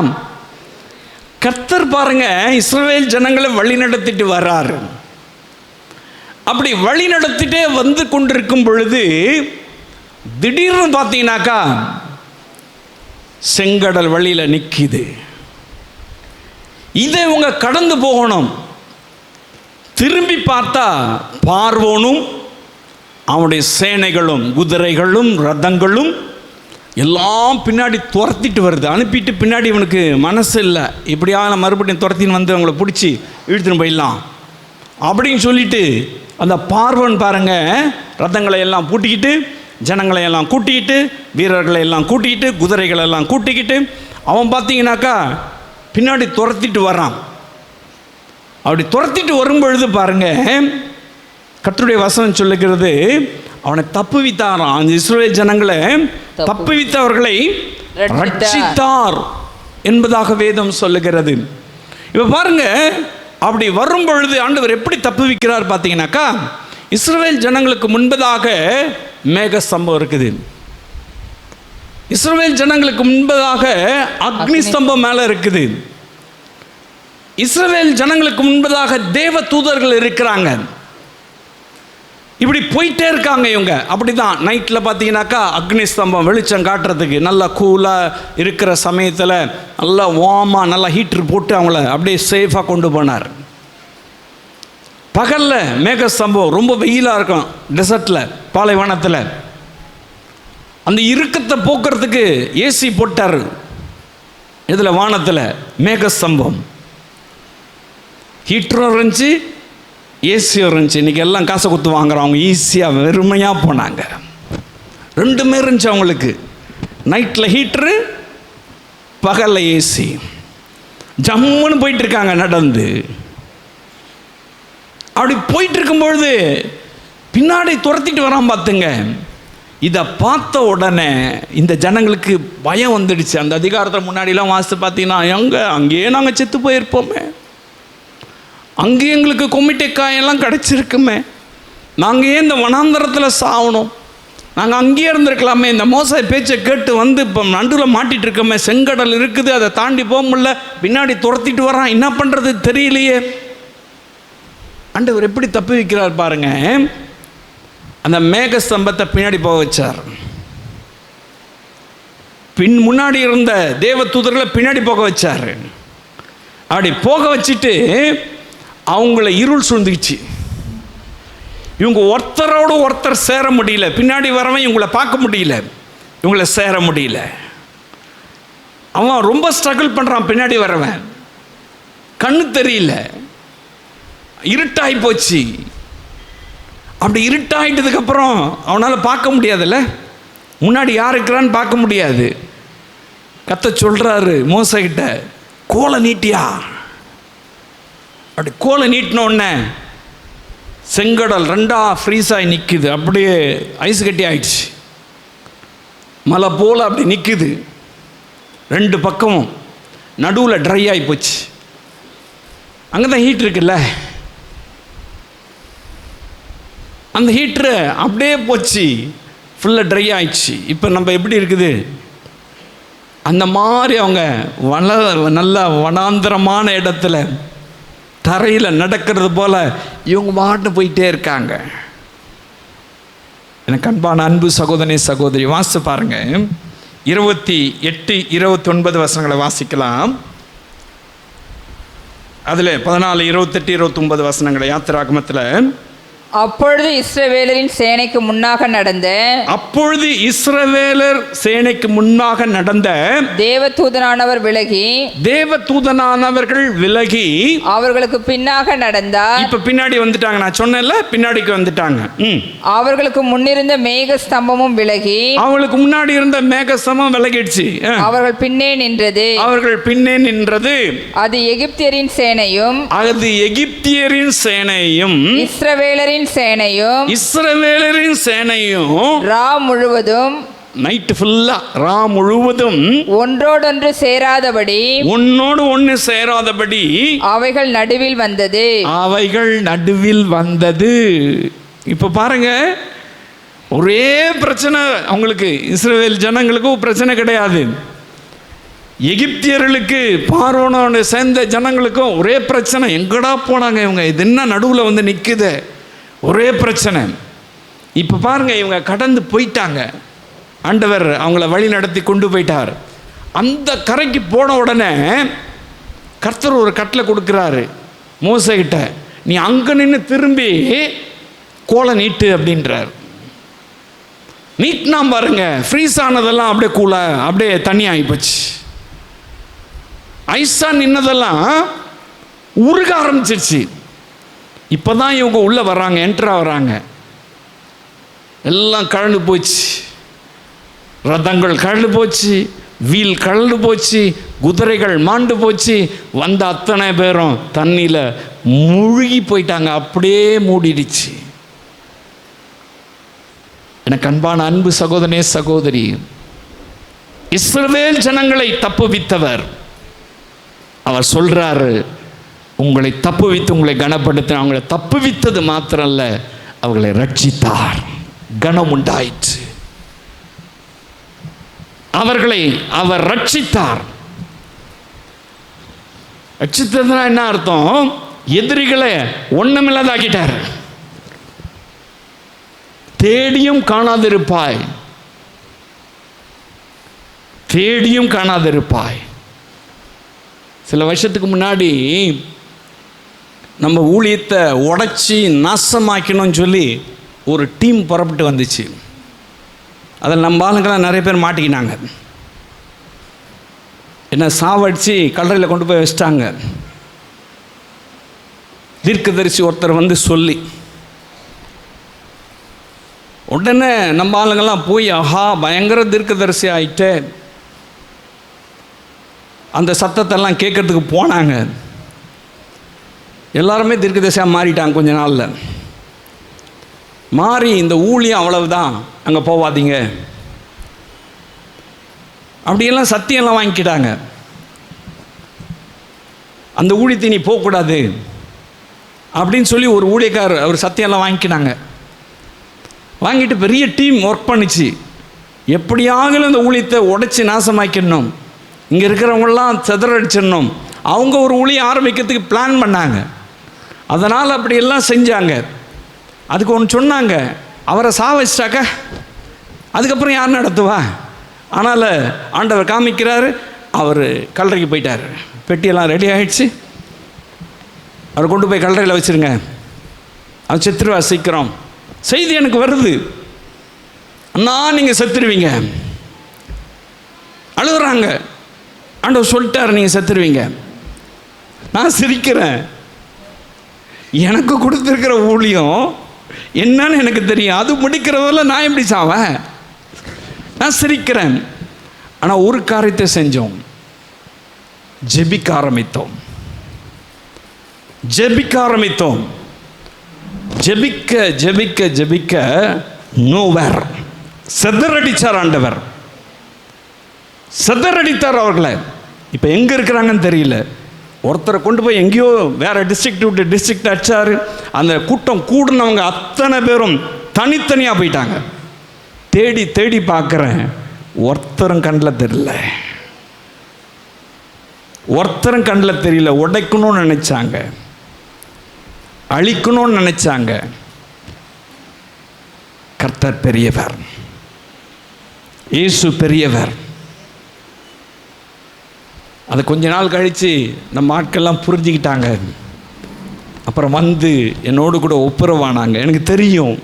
கர்த்தர் பாருங்க, இஸ்ரவேல் ஜனங்களை வழி நடத்திட்டு வர்றாரு. அப்படி வழி நடத்திட்டே வந்து கொண்டிருக்கும் பொழுது திடீர்னு பார்த்தீங்கன்னாக்கா செங்கடல் வழியில் நிற்கிது. இதை இவங்க கடந்து போகணும். திரும்பி பார்த்தா பார்வோனும் அவனுடைய சேனைகளும் குதிரைகளும் ரதங்களும் எல்லாம் பின்னாடி துரத்திட்டு வருது. அனுப்பிட்டு பின்னாடி இவனுக்கு மனசு இல்லை, இப்படியான மறுபடியும் துரத்தின்னு வந்து அவங்கள பிடிச்சி இழுத்துன்னு போயிடலாம் அப்படின்னு சொல்லிட்டு அந்த பார்வன் பாருங்க, ரதங்களை எல்லாம் பூட்டிக்கிட்டு, ஜனங்களை எல்லாம் கூட்டிக்கிட்டு, வீரர்களை எல்லாம் கூட்டிக்கிட்டு, குதிரைகளை எல்லாம் கூட்டிக்கிட்டு அவன் பார்த்தீங்கன்னாக்கா பின்னாடி துரத்திட்டு வர்றான். அப்படி துரத்திட்டு வரும்பொழுது பாருங்க, கர்த்தருடைய வசனம் சொல்லுகிறது, அவனை தப்புவித்தாராம். அந்த இஸ்ரவேல் ஜனங்களை தப்புவித்தவர்களை ரட்சித்தார் என்பதாக வேதம் சொல்லுகிறது. இப்போ பாருங்க, அப்படி வரும் பொழுது ஆண்டவர் எப்படி தப்புவிக்கிறார் பார்த்தீங்கன்னாக்கா, இஸ்ரவேல் ஜனங்களுக்கு முன்பதாக மேக ஸ்தம்பம் இருக்குது, இஸ்ரவேல் ஜனங்களுக்கு முன்பதாக அக்னி ஸ்தம்பம் மேலே இருக்குது, இஸ்ரவேல் ஜனங்களுக்கு முன்பதாக தேவ தூதர்கள் இருக்கிறாங்க. இப்படி போயிட்டே இருக்காங்க இவங்க. அப்படிதான் நைட்டில் பார்த்தீங்கன்னாக்கா அக்னி ஸ்தம்பம் வெளிச்சம் காட்டுறதுக்கு நல்லா கூலாக இருக்கிற சமயத்தில் நல்லா வார்மாக நல்லா ஹீட்ரு போட்டு அவங்கள அப்படியே சேஃபாக கொண்டு போனார். பகலில் மேக ஸ்தம்பம் ரொம்ப வெயிலாக இருக்கும், டெசர்ட்டில் பாலைவனத்தில். அந்த இறுக்கத்தை போக்குறதுக்கு ஏசி போட்டார். இதில் வானத்தில் மேக ஸ்தம்பம், ஹீட்டரும் இருந்துச்சு, ஏசியும் இருந்துச்சு. இன்றைக்கி எல்லாம் காசை கொடுத்து வாங்குறவங்க ஈஸியாக வெறுமையாக போனாங்க. 2மே இருந்துச்சு அவங்களுக்கு. நைட்டில் ஹீட்ரு, பகலில் ஏசி. ஜம்முன்னு போயிட்டுருக்காங்க நடந்து. அப்படி போயிட்டு இருக்கும்பொழுது பின்னாடி துரத்திட்டு வரான் பார்த்துங்க. இதை பார்த்த உடனே இந்த ஜனங்களுக்கு பயம் வந்துடுச்சு. அந்த அதிகாரத்தை முன்னாடிலாம் வாசித்து பார்த்தீங்கன்னா, அங்கேயே நாங்கள் செத்து போயிருப்போமே, அங்கேயே எங்களுக்கு கொமிட்டைக்காயெல்லாம் கிடச்சிருக்குமே, நாங்கள் ஏன் இந்த வனாந்தரத்தில் சாகணும், நாங்கள் அங்கேயே இருந்திருக்கலாமே, இந்த மோச பேச்சை கேட்டு வந்து இப்போ நடுவில் மாட்டிகிட்டு இருக்கோமே, செங்கடல் இருக்குது, அதை தாண்டி போக முடியல, பின்னாடி துரத்திட்டு வரான், என்ன பண்ணுறது தெரியலையே. ஆண்டவர் எப்படி தப்பி வைக்கிறார் பாருங்க. அந்த மேக ஸ்தம்பத்தை பின்னாடி போக வச்சார். முன்னாடி இருந்த தேவ தூதர்களை பின்னாடி போக வச்சார். அப்படி போக வச்சுட்டு அவங்கள இருள் சூழ்ந்துச்சு. இவங்க ஒருத்தரோடு ஒருத்தர் சேர முடியல. பின்னாடி வரவன் இவங்களை பார்க்க முடியல, இவங்களை சேர முடியல. அவன் ரொம்ப ஸ்ட்ரகிள் பண்ணுறான். பின்னாடி வரவன் கண்ணு தெரியல, இருட்டாகி போச்சு. அப்படி இருட்டாயிட்டதுக்கப்புறம் அவனால் பார்க்க முடியாதுல்ல, முன்னாடி யார் இருக்கிறான்னு பார்க்க முடியாது. கர்த்தர் சொல்கிறாரு மோசேகிட்ட, கோலை நீட்டியா. அப்படி கோலை நீட்டினோடனே செங்கடல் ரெண்டாக ஃப்ரீஸாகி நிற்குது. அப்படியே ஐஸ் கட்டி ஆயிடுச்சு, மலை போல் அப்படி நிற்குது. ரெண்டு பக்கமும் நடுவில் ட்ரை ஆகி போச்சு. அங்கே தான் ஹீட் இருக்குல்ல, அந்த ஹீட்ரு அப்படியே போச்சு, ஃபுல்லாக ட்ரை ஆயிடுச்சு. இப்போ நம்ம எப்படி இருக்குது அந்த மாதிரி அவங்க நல்ல வனாந்தரமான இடத்துல தரையில் நடக்கிறது போல் இவங்க மாட்டு போயிட்டே இருக்காங்க. எனக்கு அன்பான அன்பு சகோதரி சகோதரி, வாசித்து பாருங்க. 28, 29 வசனங்களை வாசிக்கலாம். அதில் 14, 28, 29 வசனங்களை யாத்திராகமத்தில். அப்பொழுது இஸ்ரவேலரின் சேனைக்கு முன்னாக நடந்த தேவதூதனானவர் விலகி அவர்களுக்கு பின்னாக நடந்தார். இப்ப பின்னாடி வந்துட்டாங்க, நான் சொன்னேன்ல, பின்னாடிக்கு வந்துட்டாங்க. அவர்களுக்கு முன்னிருந்த மேக ஸ்தம்பமும் விலகி, அவங்களுக்கு முன்னாடி இருந்த மேக ஸ்தம்பம் விலகிடுச்சு. அவர்கள் பின்னே நின்றது. அது எகிப்தியரின் சேனையும் இஸ்ரவேலரின் சேனையும் ரா முழுவதும் ஒன்றோடொன்று சேராதபடி அவைகள் நடுவில் வந்தது. இப்ப பாருங்க, ஒரே பிரச்சனை அவங்களுக்கு. இஸ்ரவேல் ஜனங்களுக்கு பிரச்சனை கிடையாது. எகிப்தியர்களுக்கு, பார்வோனோட சேர்ந்த ஜனங்களுக்கும் ஒரே பிரச்சனை. எங்கடா போனாங்க இவங்க, இது என்ன நடுவில் வந்து நிற்குது, ஒரே பிரச்சனை. இப்போ பாருங்க, இவங்க கடந்து போயிட்டாங்க. ஆண்டவர் அவங்கள வழி நடத்தி கொண்டு போயிட்டார். அந்த கரைக்கு போன உடனே கர்த்தர் ஒரு கட்டளை கொடுக்குறாரு மோசேகிட்ட, நீ அங்கே நின்று திரும்பி கோலை நீட்டு அப்படின்றார். நீட்னா பாருங்க, ஃப்ரீஸ் ஆனதெல்லாம் அப்படியே கூலாக அப்படியே தண்ணி ஆகிப்போச்சு. ஐஸா நின்னதெல்லாம் உருக ஆரம்பிச்சிருச்சு. இப்போ தான் இவங்க உள்ளே வர்றாங்க, என்ட்ரா வராங்க. எல்லாம் கழண்டு போச்சு, ரதங்கள் கழண்டு போச்சு, வீல் கழண்டு போச்சு, குதிரைகள் மாண்டு போச்சு. வந்த அத்தனை பேரும் தண்ணியில் முழுகி போயிட்டாங்க, அப்படியே மூடிடுச்சு. எனக்கு அன்பான அன்பு சகோதரனே சகோதரி, இஸ்ரவேல் ஜனங்களை தப்புவித்தவர் அவர் சொல்றாரு, உங்களை தப்புவித்து உங்களை கனப்படுத்த. அவங்களை தப்புவித்தது மாத்திரமல்ல, அவர்களை ரட்சித்தார். கனம் உண்டாயிற்று, அவர்களை அவர் ரட்சித்தார். ரட்சித்ததுனா என்ன அர்த்தம்? எதிரிகளை ஒண்ணுமில்லாதாக்கிட்டார். தேடியும் காணாதிருப்பாய். சில வருஷத்துக்கு முன்னாடி நம்ம ஊழியத்தை உடைச்சி நாசமாக்கணும்னு சொல்லி ஒரு டீம் புறப்பட்டு வந்துச்சு. அதில் நம்ம ஆளுங்கெல்லாம் நிறைய பேர் மாட்டிக்கினாங்க. என்ன சாவடித்து கல்லறையில் கொண்டு போய் வச்சிட்டாங்க. தீர்க்கதரிசி ஒருத்தர் வந்து சொல்லி, உடனே நம்ம ஆளுங்கெல்லாம் போய், ஆஹா பயங்கர தீர்க்கதரிசி ஆகிட்டு அந்த சத்தத்தெல்லாம் கேட்கறதுக்கு போனாங்க. எல்லாருமே தீர்க்கதரிசியாக மாறிட்டாங்க கொஞ்ச நாளில். மாறி இந்த ஊழியம் அவ்வளவுதான், அங்கே போவாதீங்க அப்படியெல்லாம் சத்தியம்லாம் வாங்கிக்கிட்டாங்க. அந்த ஊழியத்தை நீ போகக்கூடாது அப்படின்னு சொல்லி ஒரு ஊழியக்காரர் அவர் சத்தியம்லாம் வாங்கிக்கினாங்க. வாங்கிட்டு பெரிய டீம் ஒர்க் பண்ணிச்சு. எப்படியாகலும் அந்த ஊழியத்தை உடைச்சி நாசமாக்கிடணும், இங்கே இருக்கிறவங்களாம் சிதறடிச்சிடணும். அவங்க ஒரு ஊழியம் ஆரம்பிக்கிறதுக்கு பிளான் பண்ணாங்க. அதனால் அப்படியெல்லாம் செஞ்சாங்க. அதுக்கு ஒன்று சொன்னாங்க, அவரை சாவச்சிட்டாக்க அதுக்கப்புறம் யார் நடத்துவா? ஆனால் ஆண்டவர் காமிக்கிறாரு, அவர் கல்லறைக்கு போயிட்டார். பெட்டியெல்லாம் ரெடி ஆகிடுச்சு, அவரை கொண்டு போய் கல்லறையில் வச்சுருங்க, அவர் செத்துருவா சீக்கிரம். செய்தி எனக்கு வருது, அண்ணா நீங்கள் செத்துருவீங்க. அழுகுறாங்க, ஆண்டவர் சொல்லிட்டார் நீங்கள் செத்துருவீங்க. நான் சிரிக்கிறேன். எனக்கு கொடுத்துருக்கிற ஊழியம் என்னன்னு எனக்கு தெரியும், அது முடிக்கிறதில்ல நான் எப்படி சாவேன்? நான் சிரிக்கிறேன். ஆனால் ஒரு காரியத்தை செஞ்சோம், ஜெபிக்க ஆரம்பித்தோம். ஜெபிக்க ஜெபிக்க ஜெபிக்க நோவேர் சிதறடிச்சார் ஆண்டவர், சிதறடித்தார் அவர்களை. இப்போ எங்கே இருக்கிறாங்கன்னு தெரியல. ஒருத்தரை கொண்டு போய் எங்கேயோ வேற டிஸ்ட்ரிக்ட் விட்டு டிஸ்ட்ரிக்ட் அடிச்சாரு. அந்த கூட்டம் கூடினவங்க அத்தனை பேரும் தனித்தனியாக போயிட்டாங்க. தேடி தேடி பார்க்குறேன், ஒருத்தரும் கண்ணில் தெரியல, ஒருத்தரும் கண்ணில் தெரியல. உடைக்கணும்னு நினைச்சாங்க, அழிக்கணும்னு நினைச்சாங்க. கர்த்தர் பெரியவர், இயேசு பெரியவர். அதை கொஞ்ச நாள் கழித்து நம்ம ஆட்கள்லாம் புரிஞ்சுக்கிட்டாங்க. அப்புறம் வந்து என்னோடு கூட ஒப்புரவானாங்க. எனக்கு தெரியும்,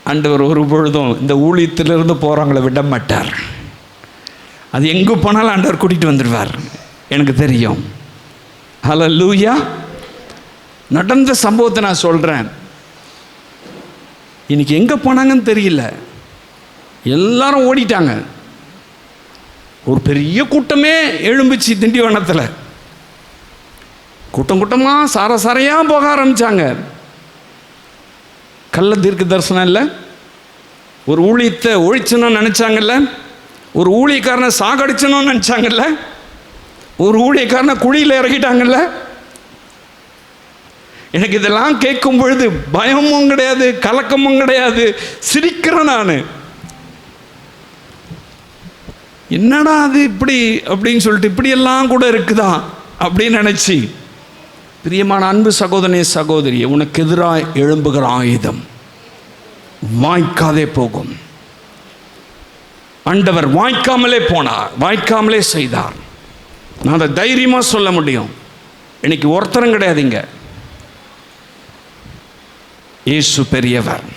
ஆண்டவர் ஒரு பொழுதும் இந்த ஊழியத்திலிருந்து போகிறவங்கள விட மாட்டார். அது எங்கே போனாலும் ஆண்டவர் கூட்டிகிட்டு வந்துடுவார், எனக்கு தெரியும். ஹல்லேலூயா. நடந்த சம்பவத்தை நான் சொல்கிறேன். இன்னைக்கு எங்கே போனாங்கன்னு தெரியல, எல்லாரும் ஓடிட்டாங்க. ஒரு பெரிய கூட்டமே எழும்பிச்சு திண்டிவனத்தில். கூட்டம் கூட்டமாக சாரையாக போக ஆரம்பித்தாங்க. கள்ள தீர்க்க தரிசனம் இல்லை, ஒரு ஊழியத்தை ஒழிச்சணும்னு நினச்சாங்கல்ல, ஒரு ஊழியக்காரனை சாகடிச்சணும்னு நினச்சாங்கல்ல, ஒரு ஊழியக்காரனை குழியில் இறக்கிட்டாங்கல்ல. எனக்கு இதெல்லாம் கேட்கும் பொழுது பயமும் கிடையாது, கலக்கமும் கிடையாது, சிரிக்கிறேன் நான். என்னடா அது இப்படி அப்படின்னு சொல்லிட்டு, இப்படியெல்லாம் கூட இருக்குதா அப்படின்னு நினச்சி. பிரியமான அன்பு சகோதரனே சகோதரி, உனக்கு எதிராக எழும்புகிற ஆயுதம் வாய்க்காதே போகும். ஆண்டவர் வாய்க்காமலே போனார், வாய்க்காமலே செய்தார். நான் அதை தைரியமாக சொல்ல முடியும். இன்னைக்கு ஒருத்தரும் கிடையாதுங்க. இயேசு பெரியவர்,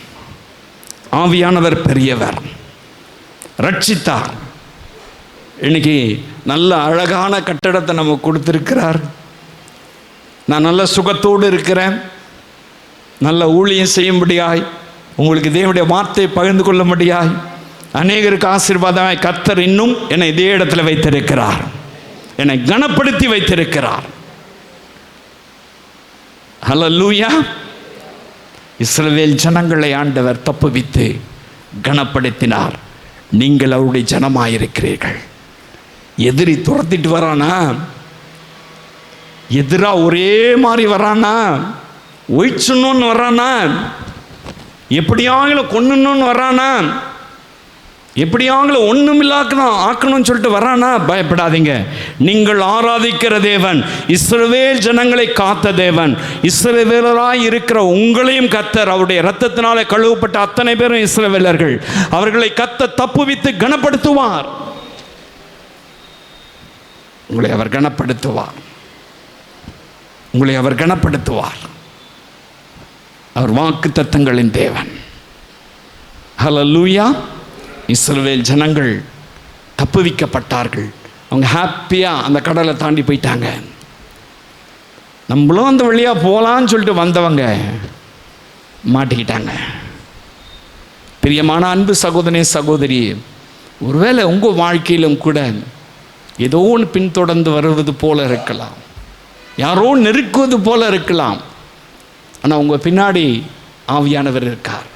ஆவியானவர் பெரியவர், ரட்சித்தார். இன்னைக்கு நல்ல அழகான கட்டடத்தை நம்ம கொடுத்துருக்கிறார். நான் நல்ல சுகத்தோடு இருக்கிறேன். நல்ல ஊழியம் செய்யும்படியாய், உங்களுக்கு தேவனுடைய வார்த்தையை பகிர்ந்து கொள்ளும்படியாய், அநேகருக்கு ஆசீர்வாதமாய் கர்த்தர் இன்னும் என்னை இதே இடத்துல வைத்திருக்கிறார், என்னை கனப்படுத்தி வைத்திருக்கிறார். ஹல்லேலூயா. இஸ்ரவேல் ஜனங்களை ஆண்டவர் தப்புவித்து கனப்படுத்தினார். நீங்கள் அவருடைய ஜனமாயிருக்கிறீர்கள். எதிரி துரத்திட்டு வரானா, எதிராக ஒரே மாதிரி வரானா, ஒழிச்சணும்னு வரானா, எப்படியாங்கள கொன்னணும்னு வரானா, எப்படியாங்கள ஒன்றுமில்லாக்கணும் ஆக்கணும்னு சொல்லிட்டு வரானா, பயப்படாதீங்க. நீங்கள் ஆராதிக்கிற தேவன் இஸ்ரவேல் ஜனங்களை காத்த தேவன். இஸ்ரவேலராய் இருக்கிற உங்களையும் கர்த்தர் அவருடைய இரத்தத்தினாலே கழுவப்பட்ட அத்தனை பேரும் இஸ்ரவேலர்கள். அவர்களை கர்த்தர் தப்புவித்து கனப்படுத்துவார். உங்களை அவர் கனப்படுத்துவார், உங்களை அவர் கனப்படுத்துவார். அவர் வாக்குத்தத்தங்களின் தேவன். ஹல்லேலூயா. இஸ்ரவேல் ஜனங்கள் தப்புவிக்கப்பட்டார்கள். அவங்க ஹாப்பியாக அந்த கடலை தாண்டி போயிட்டாங்க. நம்மளும் அந்த வழியாக போகலான்னு சொல்லிட்டு வந்தவங்க மாட்டிக்கிட்டாங்க. பிரியமான அன்பு சகோதரனே சகோதரி, ஒருவேளை உங்கள் வாழ்க்கையிலும் கூட ஏதோ ஒன்று பின்தொடர்ந்து வருவது போல இருக்கலாம், யாரோ நெருக்குவது போல இருக்கலாம். ஆனால் உங்கள் பின்னாடி ஆவியானவர் இருக்கார்,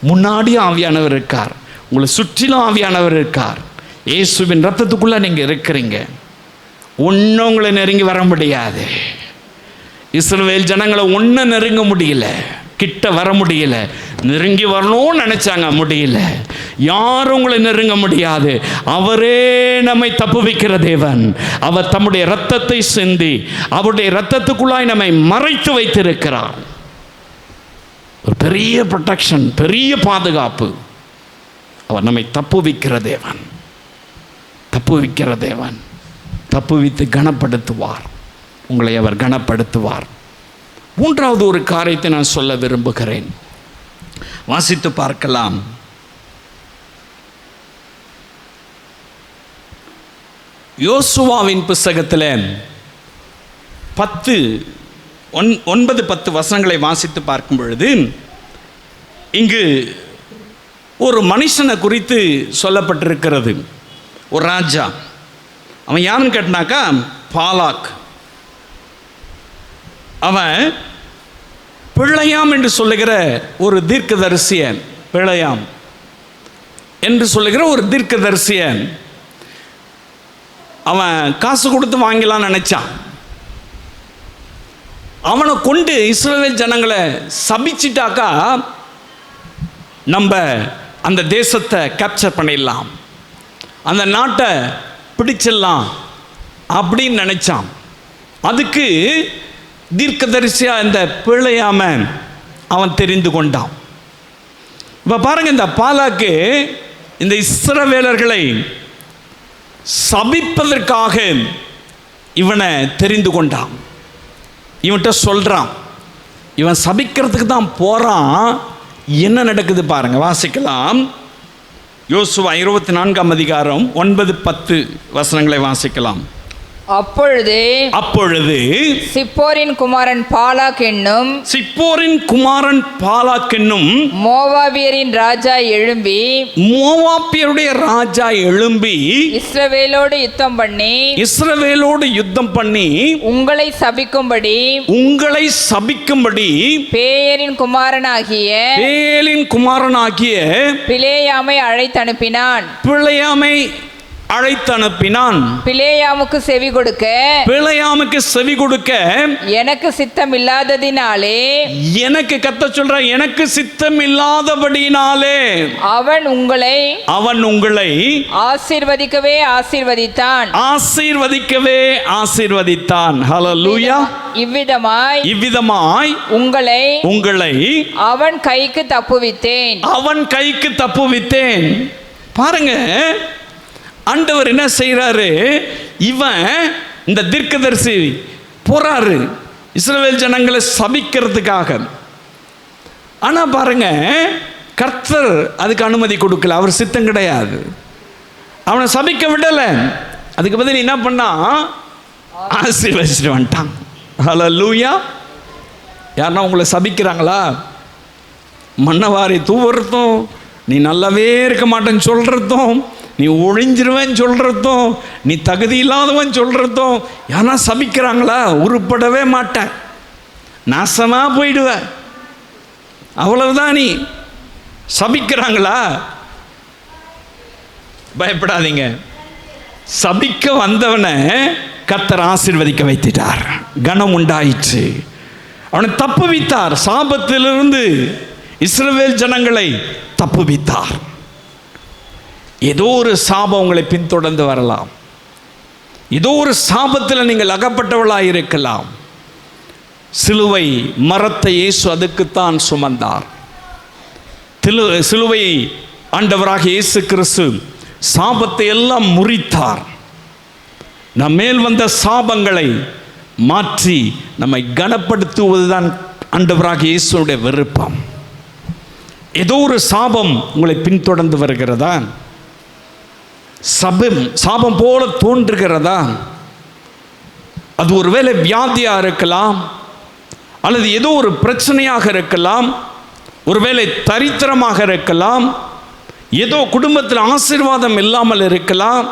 முன்னாடி ஆவியானவர் இருக்கார், உங்களை சுற்றிலும் ஆவியானவர் இருக்கார். இயேசுவின் ரத்தத்துக்குள்ளே நீங்கள் இருக்கிறீங்க. ஒன்றும் உங்களை நெருங்கி வர முடியாது. இஸ்ரவேல் ஜனங்களை ஒன்றும் நெருங்க முடியல, கிட்ட வர முடியல. நெருங்கி வரணும்னு நினைச்சாங்க, முடியல. யாரும் உங்களை நெருங்க முடியாது. அவரே நம்மை தப்புவிக்கிற தேவன். அவர் தம்முடைய இரத்தத்தை சிந்தி அவருடைய இரத்தத்துக்குள்ளாய் நம்மை மறைத்து வைத்திருக்கிறார். ஒரு பெரிய ப்ரொடெக்ஷன், பெரிய பாதுகாப்பு. அவர் நம்மை தப்புவிக்கிற தேவன், தப்புவிக்கிற தேவன். தப்புவித்து கனப்படுத்துவார், உங்களை அவர் கனப்படுத்துவார். மூன்றாவது ஒரு காரியத்தை நான் சொல்ல விரும்புகிறேன், வாசித்து பார்க்கலாம். யோசுவாவின் புஸ்தகத்தில் 9-10 வசனங்களை வாசித்து பார்க்கும் பொழுது இங்கு ஒரு மனுஷனை குறித்து சொல்லப்பட்டிருக்கிறது. ஒரு ராஜா, அவன் யாருன்னு கேட்டாக்கா பாலாக். அவன் பிழையாம் என்று சொல்லுகிற ஒரு தீர்க்கதரிசியன், பிழையாம் என்று சொல்லுகிற ஒரு தீர்க்கதரிசியன். அவன் காசு கொடுத்து வாங்கலான்னு நினைச்சான். அவனை கொண்டு இஸ்ரவேல் ஜனங்களை சபிச்சிட்டாக்கா நம்ம அந்த தேசத்தை கேப்சர் பண்ணிடலாம், அந்த நாட்டை பிடிச்சிடலாம் அப்படின்னு நினைச்சான். அதுக்கு தீர்க்கதரிசியா இந்த பிழையாம அவன் தெரிந்து கொண்டான். இப்போ பாருங்க, இந்த பாலாக்கு இந்த இஸ்ரவேலர்களை சபிப்பதற்காக இவனை தெரிந்து கொண்டான். இவன்கிட்ட சொல்றான், இவன் சபிக்கிறதுக்கு தான் போறான். என்ன நடக்குது பாருங்க, வாசிக்கலாம். யோசுவா 24ஆம் அதிகாரம் 9-10 வசனங்களை வாசிக்கலாம். அப்பொழுது சிப்போரின் குமாரன் பாலாக் என்னும் மோவாபியரின் ராஜா எழும்பி, மோவாபியருடைய ராஜா எழும்பி இஸ்ரவேலோடு யுத்தம் பண்ணி உங்களை சபிக்கும்படி பேயரின் குமாரனாகிய பிலேயாமை அழைத்தனுப்பினான். பிலேயாமுக்கு செவி கொடுக்க எனக்கு சித்தம் இல்லாததினாலே, எனக்கு கத்த சொல்ற, எனக்கு சித்தம் இல்லாதபடினாலே அவன் உங்களை ஆசீர்வதிக்கவே ஆசீர்வதித்தான். ஹல்லேலூயா. இவ்விதமாய் உங்களை அவன் கைக்கு தப்புவித்தேன். பாருங்க, ஆண்டவர் என்ன செய்கிறாரு, இவன் இந்த தீர்க்கதரிசி போறாரு இஸ்ரவேல் ஜனங்களை சபிக்கிறதுக்காக. ஆனால் பாருங்க, கர்த்தர் அதுக்கு அனுமதி கொடுக்கல, அவர் சித்தம் கிடையாது. அவனை சபிக்க விடலை. அதுக்கு பதில் என்ன பண்ணா, ஆசீர்வதிச்சுட்டு வந்துட்டான். ஹல்லேலூயா. யாருன்னா உங்களை சபிக்கிறாங்களா, மண்ணவாரி தூவுறதும், நீ நல்லாவே இருக்க மாட்டேன்னு சொல்றதும், நீ ஒழிஞ்சிருவேன்னு சொல்றதும், நீ தகுதி இல்லாதவன் சொல்றதும், யாரா சபிக்கிறாங்களா, உருப்படவே மாட்டேன், நாசமா போயிடுவ, அவ்வளவுதான். நீ சபிக்கிறாங்களா, பயப்படாதீங்க. சபிக்க வந்தவனை கர்த்தர் ஆசீர்வதிக்க வைத்திட்டார். கனம் உண்டாயிற்று. அவனை தப்புவித்தார். சாபத்திலிருந்து இஸ்ரவேல் ஜனங்களை தப்புவித்தார். ஏதோ ஒரு சாபம் உங்களை பின்தொடர்ந்து வரலாம். ஏதோ ஒரு சாபத்தில் நீங்கள் அகப்பட்டவளாக இருக்கலாம். சிலுவை மரத்தை இயேசு அதுக்குத்தான் சுமந்தார். சிலுவை ஆண்டவராக இயேசு கிறிஸ்து சாபத்தை எல்லாம் முறித்தார். நம் மேல் வந்த சாபங்களை மாற்றி நம்மை கனப்படுத்துவதுதான் ஆண்டவராக இயேசுடைய விருப்பம். ஏதோ ஒரு சாபம் உங்களை பின்தொடர்ந்து வருகிறதா? சாபம் போல தோன்றுகிறதா? அது ஒருவேளை வியாதியாக இருக்கலாம், அல்லது ஏதோ ஒரு பிரச்சனையாக இருக்கலாம், ஒருவேளை தரித்திரமாக இருக்கலாம், ஏதோ குடும்பத்தில் ஆசீர்வாதம் இல்லாமல் இருக்கலாம்,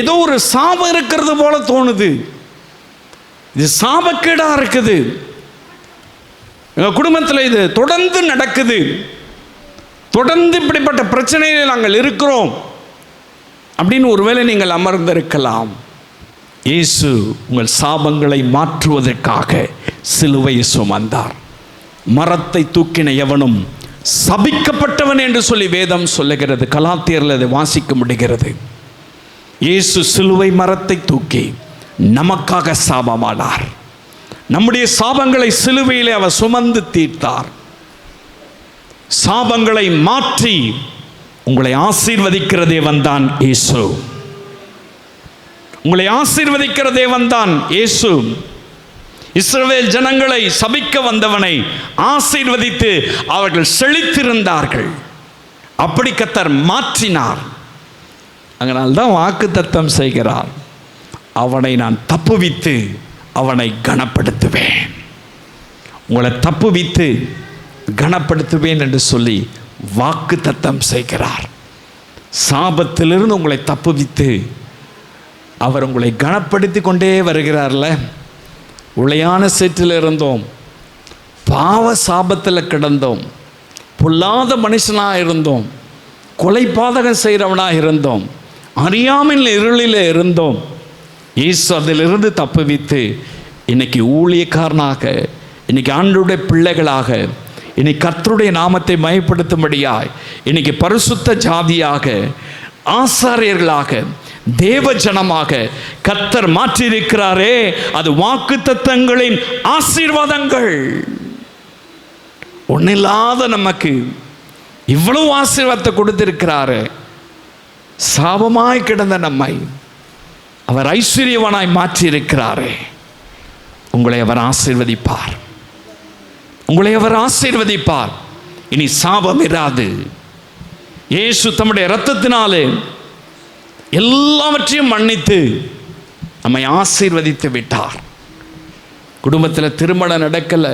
ஏதோ ஒரு சாபம் இருக்கிறது போல தோணுது. இது சாபக்கேடா இருக்குது. எங்கள் குடும்பத்தில் இது தொடர்ந்து நடக்குது, தொடர்ந்து இப்படிப்பட்ட பிரச்சனையில் நாங்கள் இருக்கிறோம் அப்படின்னு ஒருவேளை நீங்கள் அமர்ந்திருக்கலாம். இயேசு உங்கள் சாபங்களை மாற்றுவதற்காக சிலுவையை சுமந்தார். மரத்தை தூக்கின எவனும் சபிக்கப்பட்டவன் என்று சொல்லி வேதம் சொல்லுகிறது. கலாத்தியரில் அதை வாசிக்க முடிகிறது. இயேசு சிலுவை மரத்தை தூக்கி நமக்காக சாபமானார். நம்முடைய சாபங்களை சிலுவையிலே அவர் சுமந்து தீர்த்தார். சாபங்களை மாற்றி உங்களை ஆசீர்வதிக்கிற தேவன் தான் இயேசு. உங்களை ஆசீர்வதிக்கிற தேவன் தான் இயேசு. இஸ்ரவேல் ஜனங்களை சபிக்க வந்தவனை ஆசீர்வதித்து அவர்கள் செழித்திருந்தார்கள். அப்படி கர்த்தர் மாற்றினார். அதனால்தான் வாக்குத்தத்தம் செய்கிறார், அவனை நான் தப்புவித்து அவனை கனப்படுத்துவேன். உங்களை தப்புவித்து கனப்படுத்துவேன் என்று சொல்லி வாக்குத்தத்தம் செய்கிறார். சாபத்திலிருந்து உங்களை தப்புவித்து அவர் உங்களை கனப்படுத்தி கொண்டே வருகிறார்ல. உளையான சேற்றில் இருந்தோம், பாவ சாபத்தில் கிடந்தோம், பொல்லாத மனுஷனாக இருந்தோம், கொலை பாதகம் செய்கிறவனாக இருந்தோம், அறியாமல் இருளில் இருந்தோம். இயேசு அதிலிருந்து தப்புவித்து இன்னைக்கு ஊழியக்காரனாக, இன்னைக்கு ஆண்டவருடைய பிள்ளைகளாக, இன்னைக்கு கர்த்தருடைய நாமத்தை மயப்படுத்தும்படியாய், இன்னைக்கு பரிசுத்த ஜாதியாக, ஆசாரியர்களாக, தேவ ஜனமாக கர்த்தர் மாற்றியிருக்கிறாரே, அது வாக்குத்தத்தங்களின் ஆசீர்வாதங்கள். ஒன்னில்லாத நமக்கு இவ்வளவு ஆசீர்வாதத்தை கொடுத்திருக்கிறாரு. சாபமாய் கிடந்த நம்மை அவர் ஐஸ்வர்யவானாய் மாற்றி இருக்கிறாரே. உங்களை அவர் ஆசீர்வதிப்பார், உங்களை அவர் ஆசீர்வதிப்பார். இனி சாபம் இராது. இயேசு தம்முடைய இரத்தத்தினாலே எல்லாவற்றையும் மன்னித்து நம்மை ஆசீர்வதித்து விட்டார். குடும்பத்தில் திருமணம் நடக்கலை,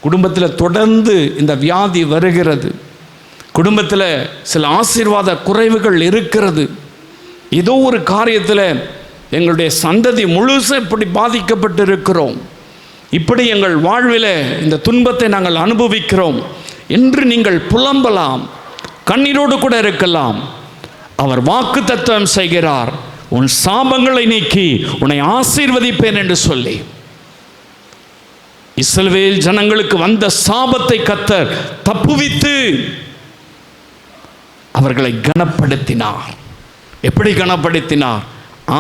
குடும்பத்தில் தொடர்ந்து இந்த வியாதி வருகிறது, குடும்பத்தில் சில ஆசீர்வாத குறைவுகள் இருக்கிறது, ஏதோ ஒரு காரியத்தில் எங்களுடைய சந்ததி முழுசும் இப்படி பாதிக்கப்பட்டு இருக்கிறோம், இப்படி எங்கள் வாழ்வில் இந்த துன்பத்தை நாங்கள் அனுபவிக்கிறோம் என்று நீங்கள் புலம்பலாம், கண்ணீரோடு கூட இருக்கலாம். அவர் வாக்குத்தத்தம் செய்கிறார், உன் சாபங்களை நீக்கி உன்னை ஆசீர்வதிப்பேன் என்று சொல்லி. இஸ்ரவேல் ஜனங்களுக்கு வந்த சாபத்தை கர்த்தர் தப்புவித்து அவர்களை கனப்படுத்தினார். எப்படி கனப்படுத்தினார்?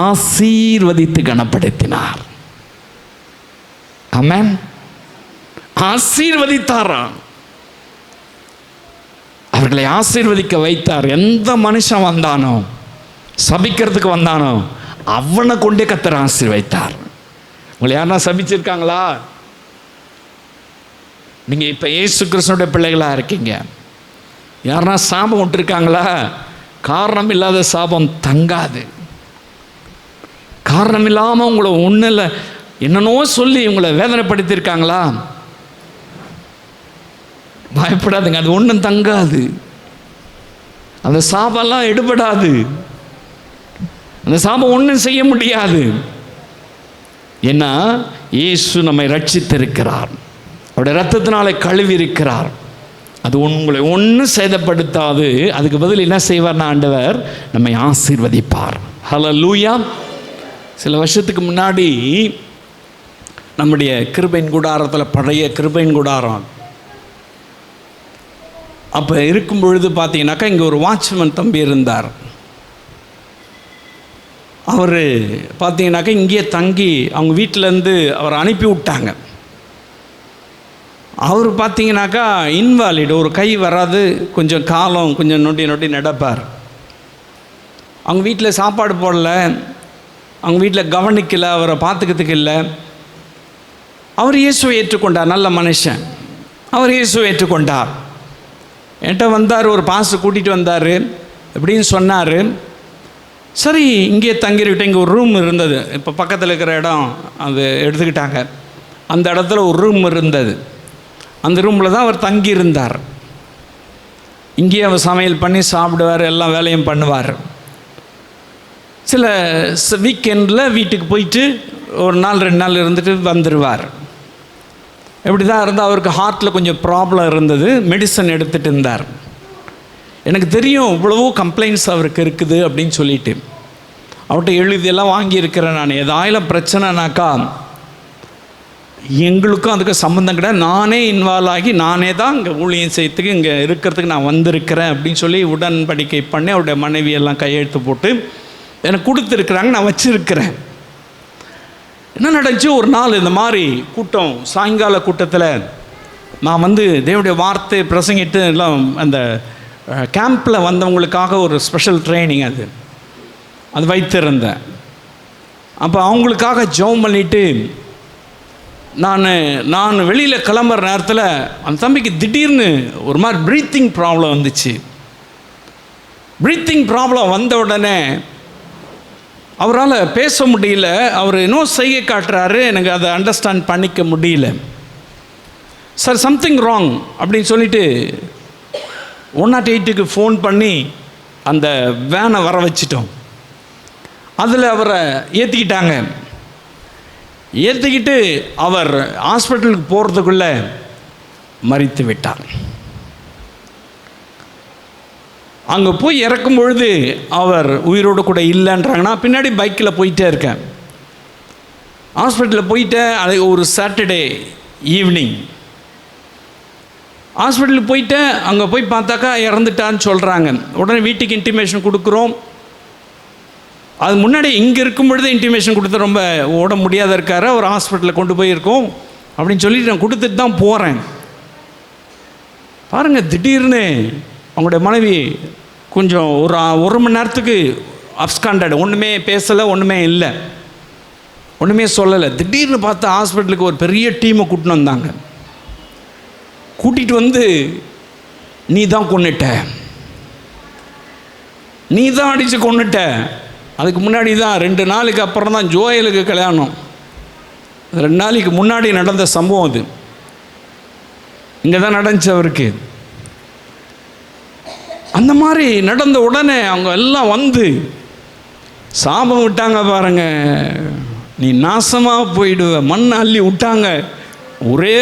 ஆசீர்வதித்து கனப்படுத்தினார். ஆமென். ஆசீர்வதித்தாராம், அவர்களை ஆசீர்வதிக்க வைத்தார். எந்த மனுஷன் வந்தானோ, சபிக்கிறதுக்கு வந்தானோ, அவனை கொண்டே கர்த்தர் ஆசீர்வதித்தார். உங்களை யாருன்னா சபிச்சிருக்காங்களா? நீங்கள் இப்போ இயேசு கிறிஸ்துவுடைய பிள்ளைகளாக இருக்கீங்க. யாருன்னா சாபம் விட்டுருக்காங்களா? காரணம் இல்லாத சாபம் தங்காது. காரணம் இல்லாமல் உங்களை ஒன்றில் என்னன்னோ சொல்லி உங்களை வேதனைப்படுத்தியிருக்காங்களா? பயப்படாதுங்க, அது ஒன்றும் தங்காது. அந்த சாபம்லாம் எடுபடாது. அந்த சாபம் ஒன்றும் செய்ய முடியாது. ஏன்னா இயேசு நம்மை ரட்சித்திருக்கிறார், அவருடைய இரத்தத்தினாலே கழுவி இருக்கிறார். அது உங்களை ஒன்றும் சேதப்படுத்தாது. அதுக்கு பதில் என்ன செய்வார்னா, ஆண்டவர் நம்மை ஆசீர்வதிப்பார். ஹல்லேலூயா. சில வருஷத்துக்கு முன்னாடி நம்முடைய கிருபையின் கூடாரத்தில், பழைய கிருபையின் கூடாரம் அப்போ இருக்கும் பொழுது பார்த்தீங்கன்னாக்கா, இங்கே ஒரு வாட்ச்மேன் தம்பி இருந்தார். அவர் பார்த்தீங்கன்னாக்கா இங்கேயே தங்கி அவங்க வீட்டிலேருந்து அவரை அனுப்பி விட்டாங்க. அவர் பார்த்தீங்கன்னாக்கா இன்வாலிட், ஒரு கை வராது, கொஞ்சம் காலம் கொஞ்சம் நொட்டி நொட்டி நடப்பார். அவங்க வீட்டில் சாப்பாடு போடல, அவங்க வீட்டில் கவனிக்கலை, அவரை பார்த்துக்கிறதுக்கு இல்லை. அவர் இயேசுவை ஏற்றுக்கொண்டார். நல்ல மனுஷன், அவர் இயேசுவை ஏற்றுக்கொண்டார். என்கிட்ட வந்தார், ஒரு பாஸ்டர் கூட்டிகிட்டு வந்தார், எப்படின்னு சொன்னார். சரி, இங்கே தங்கிருக்கிட்ட இங்கே ஒரு ரூம் இருந்தது. இப்போ பக்கத்தில் இருக்கிற இடம் அது எடுத்துக்கிட்டாங்க. அந்த இடத்துல ஒரு ரூம் இருந்தது. அந்த ரூமில் தான் அவர் தங்கியிருந்தார். இங்கேயே அவர் சமையல் பண்ணி சாப்பிடுவார், எல்லா வேலையும் பண்ணுவார். சில வீக்கெண்டில் வீட்டுக்கு போயிட்டு ஒரு நாள் 2 நாள் இருந்துட்டு வந்துடுவார். இப்படி தான் இருந்தால் அவருக்கு ஹார்ட்டில் கொஞ்சம் ப்ராப்ளம் இருந்தது. மெடிசன் எடுத்துகிட்டு இருந்தார். எனக்கு தெரியும் இவ்வளவோ கம்ப்ளைண்ட்ஸ் அவருக்கு இருக்குது அப்படின்னு சொல்லிட்டு அவர்கிட்ட எழுதியெல்லாம் வாங்கியிருக்கிறேன் நான். ஏதாயிலும் பிரச்சனைனாக்கா எங்களுக்கும் அதுக்கு சம்மந்தம் கிடையாது, நானே இன்வால்வ் ஆகி நானே தான் இங்கே ஊழியம் செய்யறதுக்கு இங்கே இருக்கிறதுக்கு நான் வந்திருக்கிறேன் அப்படின்னு சொல்லி உடன்படிக்கை பண்ணி அவருடைய மனைவியெல்லாம் கையெழுத்து போட்டு எனக்கு கொடுத்துருக்குறாங்க, நான் வச்சுருக்கிறேன். என்ன நடந்துச்சு, ஒரு நாள் இந்த மாதிரி கூட்டம், சாயங்கால கூட்டத்தில் நான் வந்து தேவனுடைய வார்த்தை பிரசங்கிட்டு எல்லாம் அந்த கேம்பில் வந்தவங்களுக்காக ஒரு ஸ்பெஷல் ட்ரைனிங் அது வைத்திருந்தேன். அப்போ அவங்களுக்காக ஜெபம் பண்ணிவிட்டு நான் வெளியில் கிளம்புற நேரத்தில் அந்த தம்பிக்கு திடீர்னு ஒரு மாதிரி ப்ரீத்திங் ப்ராப்ளம் வந்துச்சு. ப்ரீத்திங் ப்ராப்ளம் வந்த உடனே அவரால் பேச முடியல. அவர் இன்னும் செய்கை காட்டுறாரு, எனக்கு அதை அண்டர்ஸ்டாண்ட் பண்ணிக்க முடியல. சார் சம்திங் ராங் அப்படின்னு சொல்லிட்டு 108க்கு ஃபோன் பண்ணி அந்த வேனை வர வச்சிட்டோம். அதில் அவரை ஏற்றிக்கிட்டாங்க. ஏற்றிக்கிட்டு அவர் ஹாஸ்பிட்டலுக்கு போகிறதுக்குள்ளே மரித்து விட்டார். அங்கே போய் இறக்கும் பொழுது அவர் உயிரோடு கூட இல்லைன்றாங்க. நான் பின்னாடி பைக்கில் போயிட்டே இருக்கேன். ஹாஸ்பிட்டலில் போயிட்டேன். அது ஒரு சாட்டர்டே ஈவினிங் ஹாஸ்பிட்டலுக்கு போயிட்டேன். அங்கே போய் பார்த்தாக்கா இறந்துட்டான்னு சொல்கிறாங்க. உடனே வீட்டுக்கு இன்டிமேஷன் கொடுக்குறோம். அது முன்னாடி இங்கே இருக்கும் பொழுது இன்டிமேஷன் கொடுத்து ரொம்ப ஓட முடியாத இருக்கார், ஒரு ஹாஸ்பிட்டலில் கொண்டு போயிருக்கோம் அப்படின்னு சொல்லிட்டு நான் கொடுத்துட்டு தான் போகிறேன். பாருங்கள், திடீர்னு அவங்களுடைய மனைவி கொஞ்சம் ஒரு மணி நேரத்துக்கு அப்ஸ்காண்டட், ஒன்றுமே பேசலை, ஒன்றுமே இல்லை, ஒன்றுமே சொல்லலை. திடீர்னு பார்த்தா ஹாஸ்பிட்டலுக்கு ஒரு பெரிய டீமை கூட்டின்னு வந்தாங்க. கூட்டிகிட்டு வந்து நீ தான் கொன்னுட்ட, நீ தான் அடித்து கொன்னுட்ட. அதுக்கு முன்னாடி தான் 2 நாளுக்கு அப்புறம் தான் ஜோயலுக்கு கல்யாணம். 2 நாளைக்கு முன்னாடி நடந்த சம்பவம் அது. இங்கே தான் நடந்துச்சு அவருக்கு. அந்த மாதிரி நடந்த உடனே அவங்க எல்லாம் வந்து சாபம் விட்டாங்க. பாருங்க, நீ நாசமாக போயிடுவ, மண் அள்ளி விட்டாங்க. ஒரே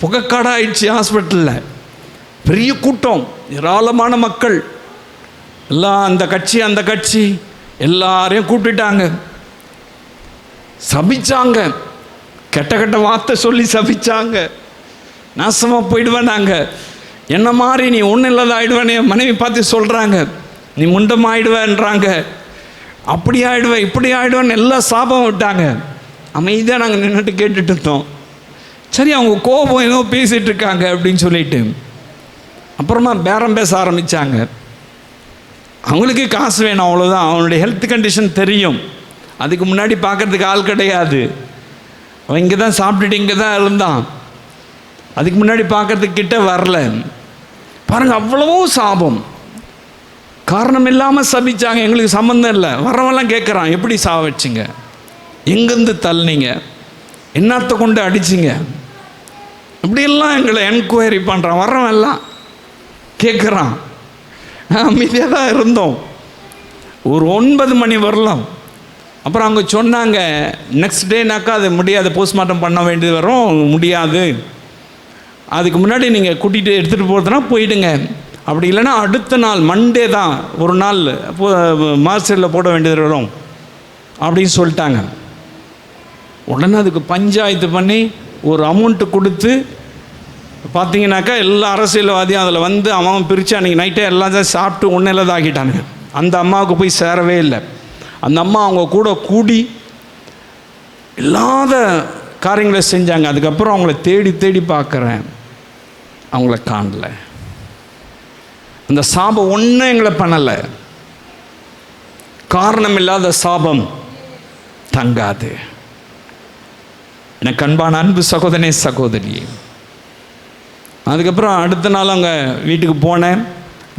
புகைக்காடாயிடுச்சு ஹாஸ்பிட்டலில். பெரிய கூட்டம், ஏராளமான மக்கள் எல்லாம், அந்த கட்சி எல்லாரையும் கூப்பிட்டுட்டாங்க. சபிச்சாங்க, கெட்ட வார்த்தை சொல்லி சபிச்சாங்க. நாசமாக போயிடுவேன், நாங்கள் என்ன மாதிரி நீ ஒன்றும் இல்லாத ஆயிடுவேன். என் மனைவி பார்த்து சொல்கிறாங்க, நீ முண்டம் ஆயிடுவேன்றாங்க, அப்படி ஆயிடுவேன் இப்படி ஆயிடுவேன்னு எல்லாம் சாபம் விட்டாங்க. அமைதியாக நாங்கள் நின்றுட்டு கேட்டுட்டு இருந்தோம். சரி, அவங்க கோபம் ஏதோ பேசிகிட்டு இருக்காங்க அப்படின்னு சொல்லிட்டு அப்புறமா பேரம் பேச ஆரம்பித்தாங்க. அவங்களுக்கு காசு வேணும், அவ்வளோதான். அவனுடைய ஹெல்த் கண்டிஷன் தெரியும். அதுக்கு முன்னாடி பார்க்குறதுக்கு ஆள் கிடையாது. அவன் இங்கே தான் சாப்பிட்டுட்டு இங்கே தான் இருந்தான். அதுக்கு முன்னாடி பார்க்குறதுக்கு கிட்ட வரல. பாருங்கள், அவ்வளவோ சாபம், காரணம் இல்லாமல் சபிச்சாங்க. எங்களுக்கு சம்மந்தம் இல்லை. வரவெல்லாம் கேட்குறான், எப்படி சாவ வச்சிங்க, எங்கேருந்து தள்ளினீங்க, என்னத்தை கொண்டு அடிச்சிங்க, இப்படியெல்லாம் எங்களை என்கொயரி பண்ணுறான். வரவெல்லாம் கேட்குறான். அமைதியாக தான் இருந்தோம். ஒரு 9 மணி வரலாம். அப்புறம் அவங்க சொன்னாங்க, நெக்ஸ்ட் டேனாக்கா அது முடியாது, போஸ்ட்மார்ட்டம் பண்ண வேண்டியது வரும், முடியாது, அதுக்கு முன்னாடி நீங்கள் கூட்டிகிட்டு எடுத்துகிட்டு போகிறதுனா போயிடுங்க, அப்படி இல்லைன்னா அடுத்த நாள் மண்டே தான் ஒரு நாள் மார்ச்சரில் போட வேண்டியது வரும் அப்படின்னு சொல்லிட்டாங்க. உடனே அதுக்கு பஞ்சாயத்து பண்ணி ஒரு அமௌண்ட்டு கொடுத்து, பார்த்தீங்கன்னாக்கா எல்லா அரசியல்வாதியும் அதில் வந்து அவன் பிரித்து அன்றைக்கி நைட்டே எல்லாம் தான் சாப்பிட்டு ஒன்றும் இல்லாத ஆக்கிட்டானுங்க. அந்த அம்மாவுக்கு போய் சேரவே இல்லை. அந்த அம்மா அவங்க கூட கூடி இல்லாத காரியங்களை செஞ்சாங்க. அதுக்கப்புறம் அவங்கள தேடி தேடி பார்க்குறேன், அவங்கள காணல. அந்த சாபம் ஒன்றும் எங்களை பண்ணலை. காரணம் இல்லாத சாபம் தங்காது. எனக்கு அன்பான அன்பு சகோதரனே சகோதரியே, அதுக்கப்புறம் அடுத்த நாள் அங்கே வீட்டுக்கு போனேன்,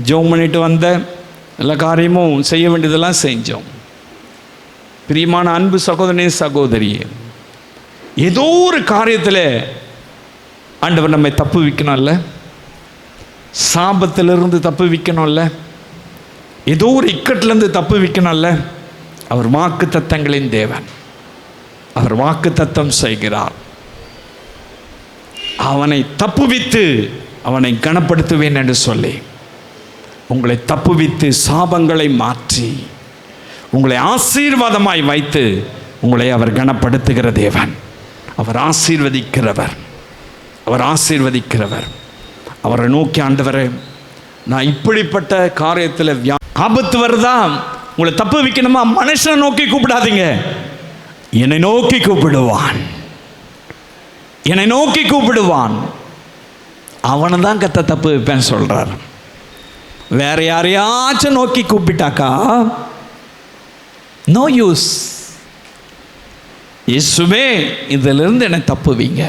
ஜெபம் பண்ணிட்டு வந்தேன், எல்லா காரியமும் செய்ய வேண்டியதெல்லாம் செஞ்சோம். பிரியமான அன்பு சகோதரனே சகோதரியே, ஏதோ ஒரு காரியத்தில் ஆண்டவர் நம்மை தப்பு வைக்கணும்ல, சாபத்திலிருந்து தப்பு வைக்கணும்ல, ஏதோ ஒரு இக்கட்டிலேருந்து தப்பு வைக்கணும்ல. அவர் வாக்கு தத்தங்களின் தேவன், அவர் வாக்கு தத்தம் செய்கிறார். அவனை தப்புவித்து அவனை கனப்படுத்துவேன் என்று சொல்லி உங்களை தப்புவித்து சாபங்களை மாற்றி உங்களை ஆசீர்வாதமாய் வைத்து உங்களை அவர் கனப்படுத்துகிற தேவன். அவர் ஆசீர்வதிக்கிறவர். அவர் ஆசீர்வதிக்கிறவர். அவரை நோக்கி, ஆண்டவரே, நான் இப்படிப்பட்ட காரியத்தில் ஆபத்து வருதா, உங்களை தப்பு வைக்கணுமா, மனுஷனை நோக்கி கூப்பிடாதீங்க, என்னை நோக்கி கூப்பிடுவான். என்னை நோக்கி கூப்பிடுவான். அவனை தான் கத்த தப்பு வைப்பேன் சொல்றார். வேற யாரையாச்சும் நோக்கி கூப்பிட்டாக்கா நோ யூஸ். இயேசுவே இதிலிருந்து என்னை தப்புவீங்க,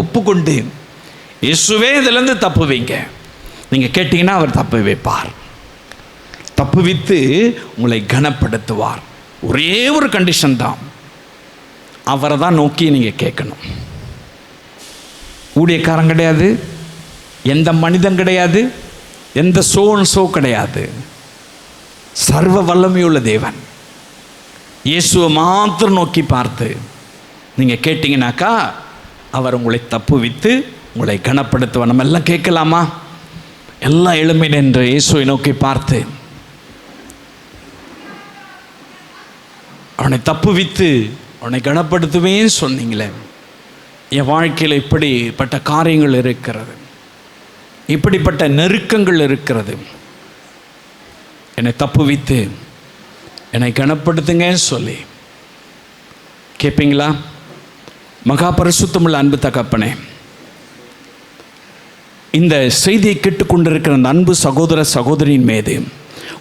ஒப்புக்கொண்டு இயேசுவே இதிலிருந்து தப்புவீங்க நீங்கள் கேட்டீங்கன்னா அவர் தப்பு வைப்பார். தப்புவித்து உங்களை கனப்படுத்துவார். ஒரே ஒரு கண்டிஷன் தான், அவரை தான் நோக்கி நீங்கள் கேட்கணும். ஊழியக்காரன் கிடையாது, எந்த மனிதன் கிடையாது, எந்த சோ கிடையாது. சர்வ வல்லமையுள்ள தேவன் இயேசுவை மாத்திரம் நோக்கி பார்த்து நீங்கள் கேட்டீங்கன்னாக்கா அவர் உங்களை தப்புவித்து உங்களை கனப்படுத்துவார். நம்ம எல்லாம் கேட்கலாமா? எல்லாம் எளிமை நின்று இயேசுவை நோக்கி பார்த்து அவனை தப்புவித்து அவனை கனப்படுத்துவேன்னு சொன்னீங்களே. என் வாழ்க்கையில் இப்படிப்பட்ட காரியங்கள் இருக்கிறது, இப்படிப்பட்ட நெருக்கங்கள் இருக்கிறது, என்னை தப்புவித்து என்னை கனப்படுத்துங்கன்னு சொல்லி கேட்பீங்களா? மகா பரிசுத்தமுள்ள அன்பு தகப்பனே, இந்த செய்தியை கேட்டுக்கொண்டிருக்கிற அந்த அன்பு சகோதர சகோதரியின் மீது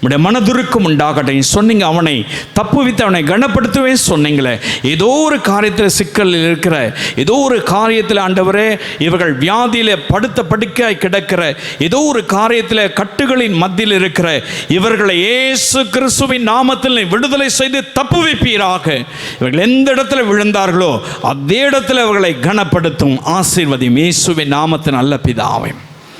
உடைய மனதுருக்கம் உண்டாகட்டும். சொன்னீங்க அவனை தப்புவித்து அவனை கனப்படுத்தவே சொன்னீங்களே. ஏதோ ஒரு காரியத்தில் சிக்கலில் இருக்கிற, ஏதோ ஒரு காரியத்தில் ஆண்டவரே இவர்கள் வியாதியில் படுத்த படுக்கையாய் கிடக்கிற, ஏதோ ஒரு காரியத்தில் கட்டுகளின் மத்தியில் இருக்கிற இவர்களை இயேசு கிறிஸ்துவின் நாமத்தில் விடுதலை செய்து தப்புவிப்பீராக. இவர்கள் எந்த இடத்துல விழுந்தார்களோ அதே இடத்துல அவர்களை கனப்படுத்தும். ஆசீர்வதியும் இயேசுவின் நாமத்தின் நல்ல பிதாவே.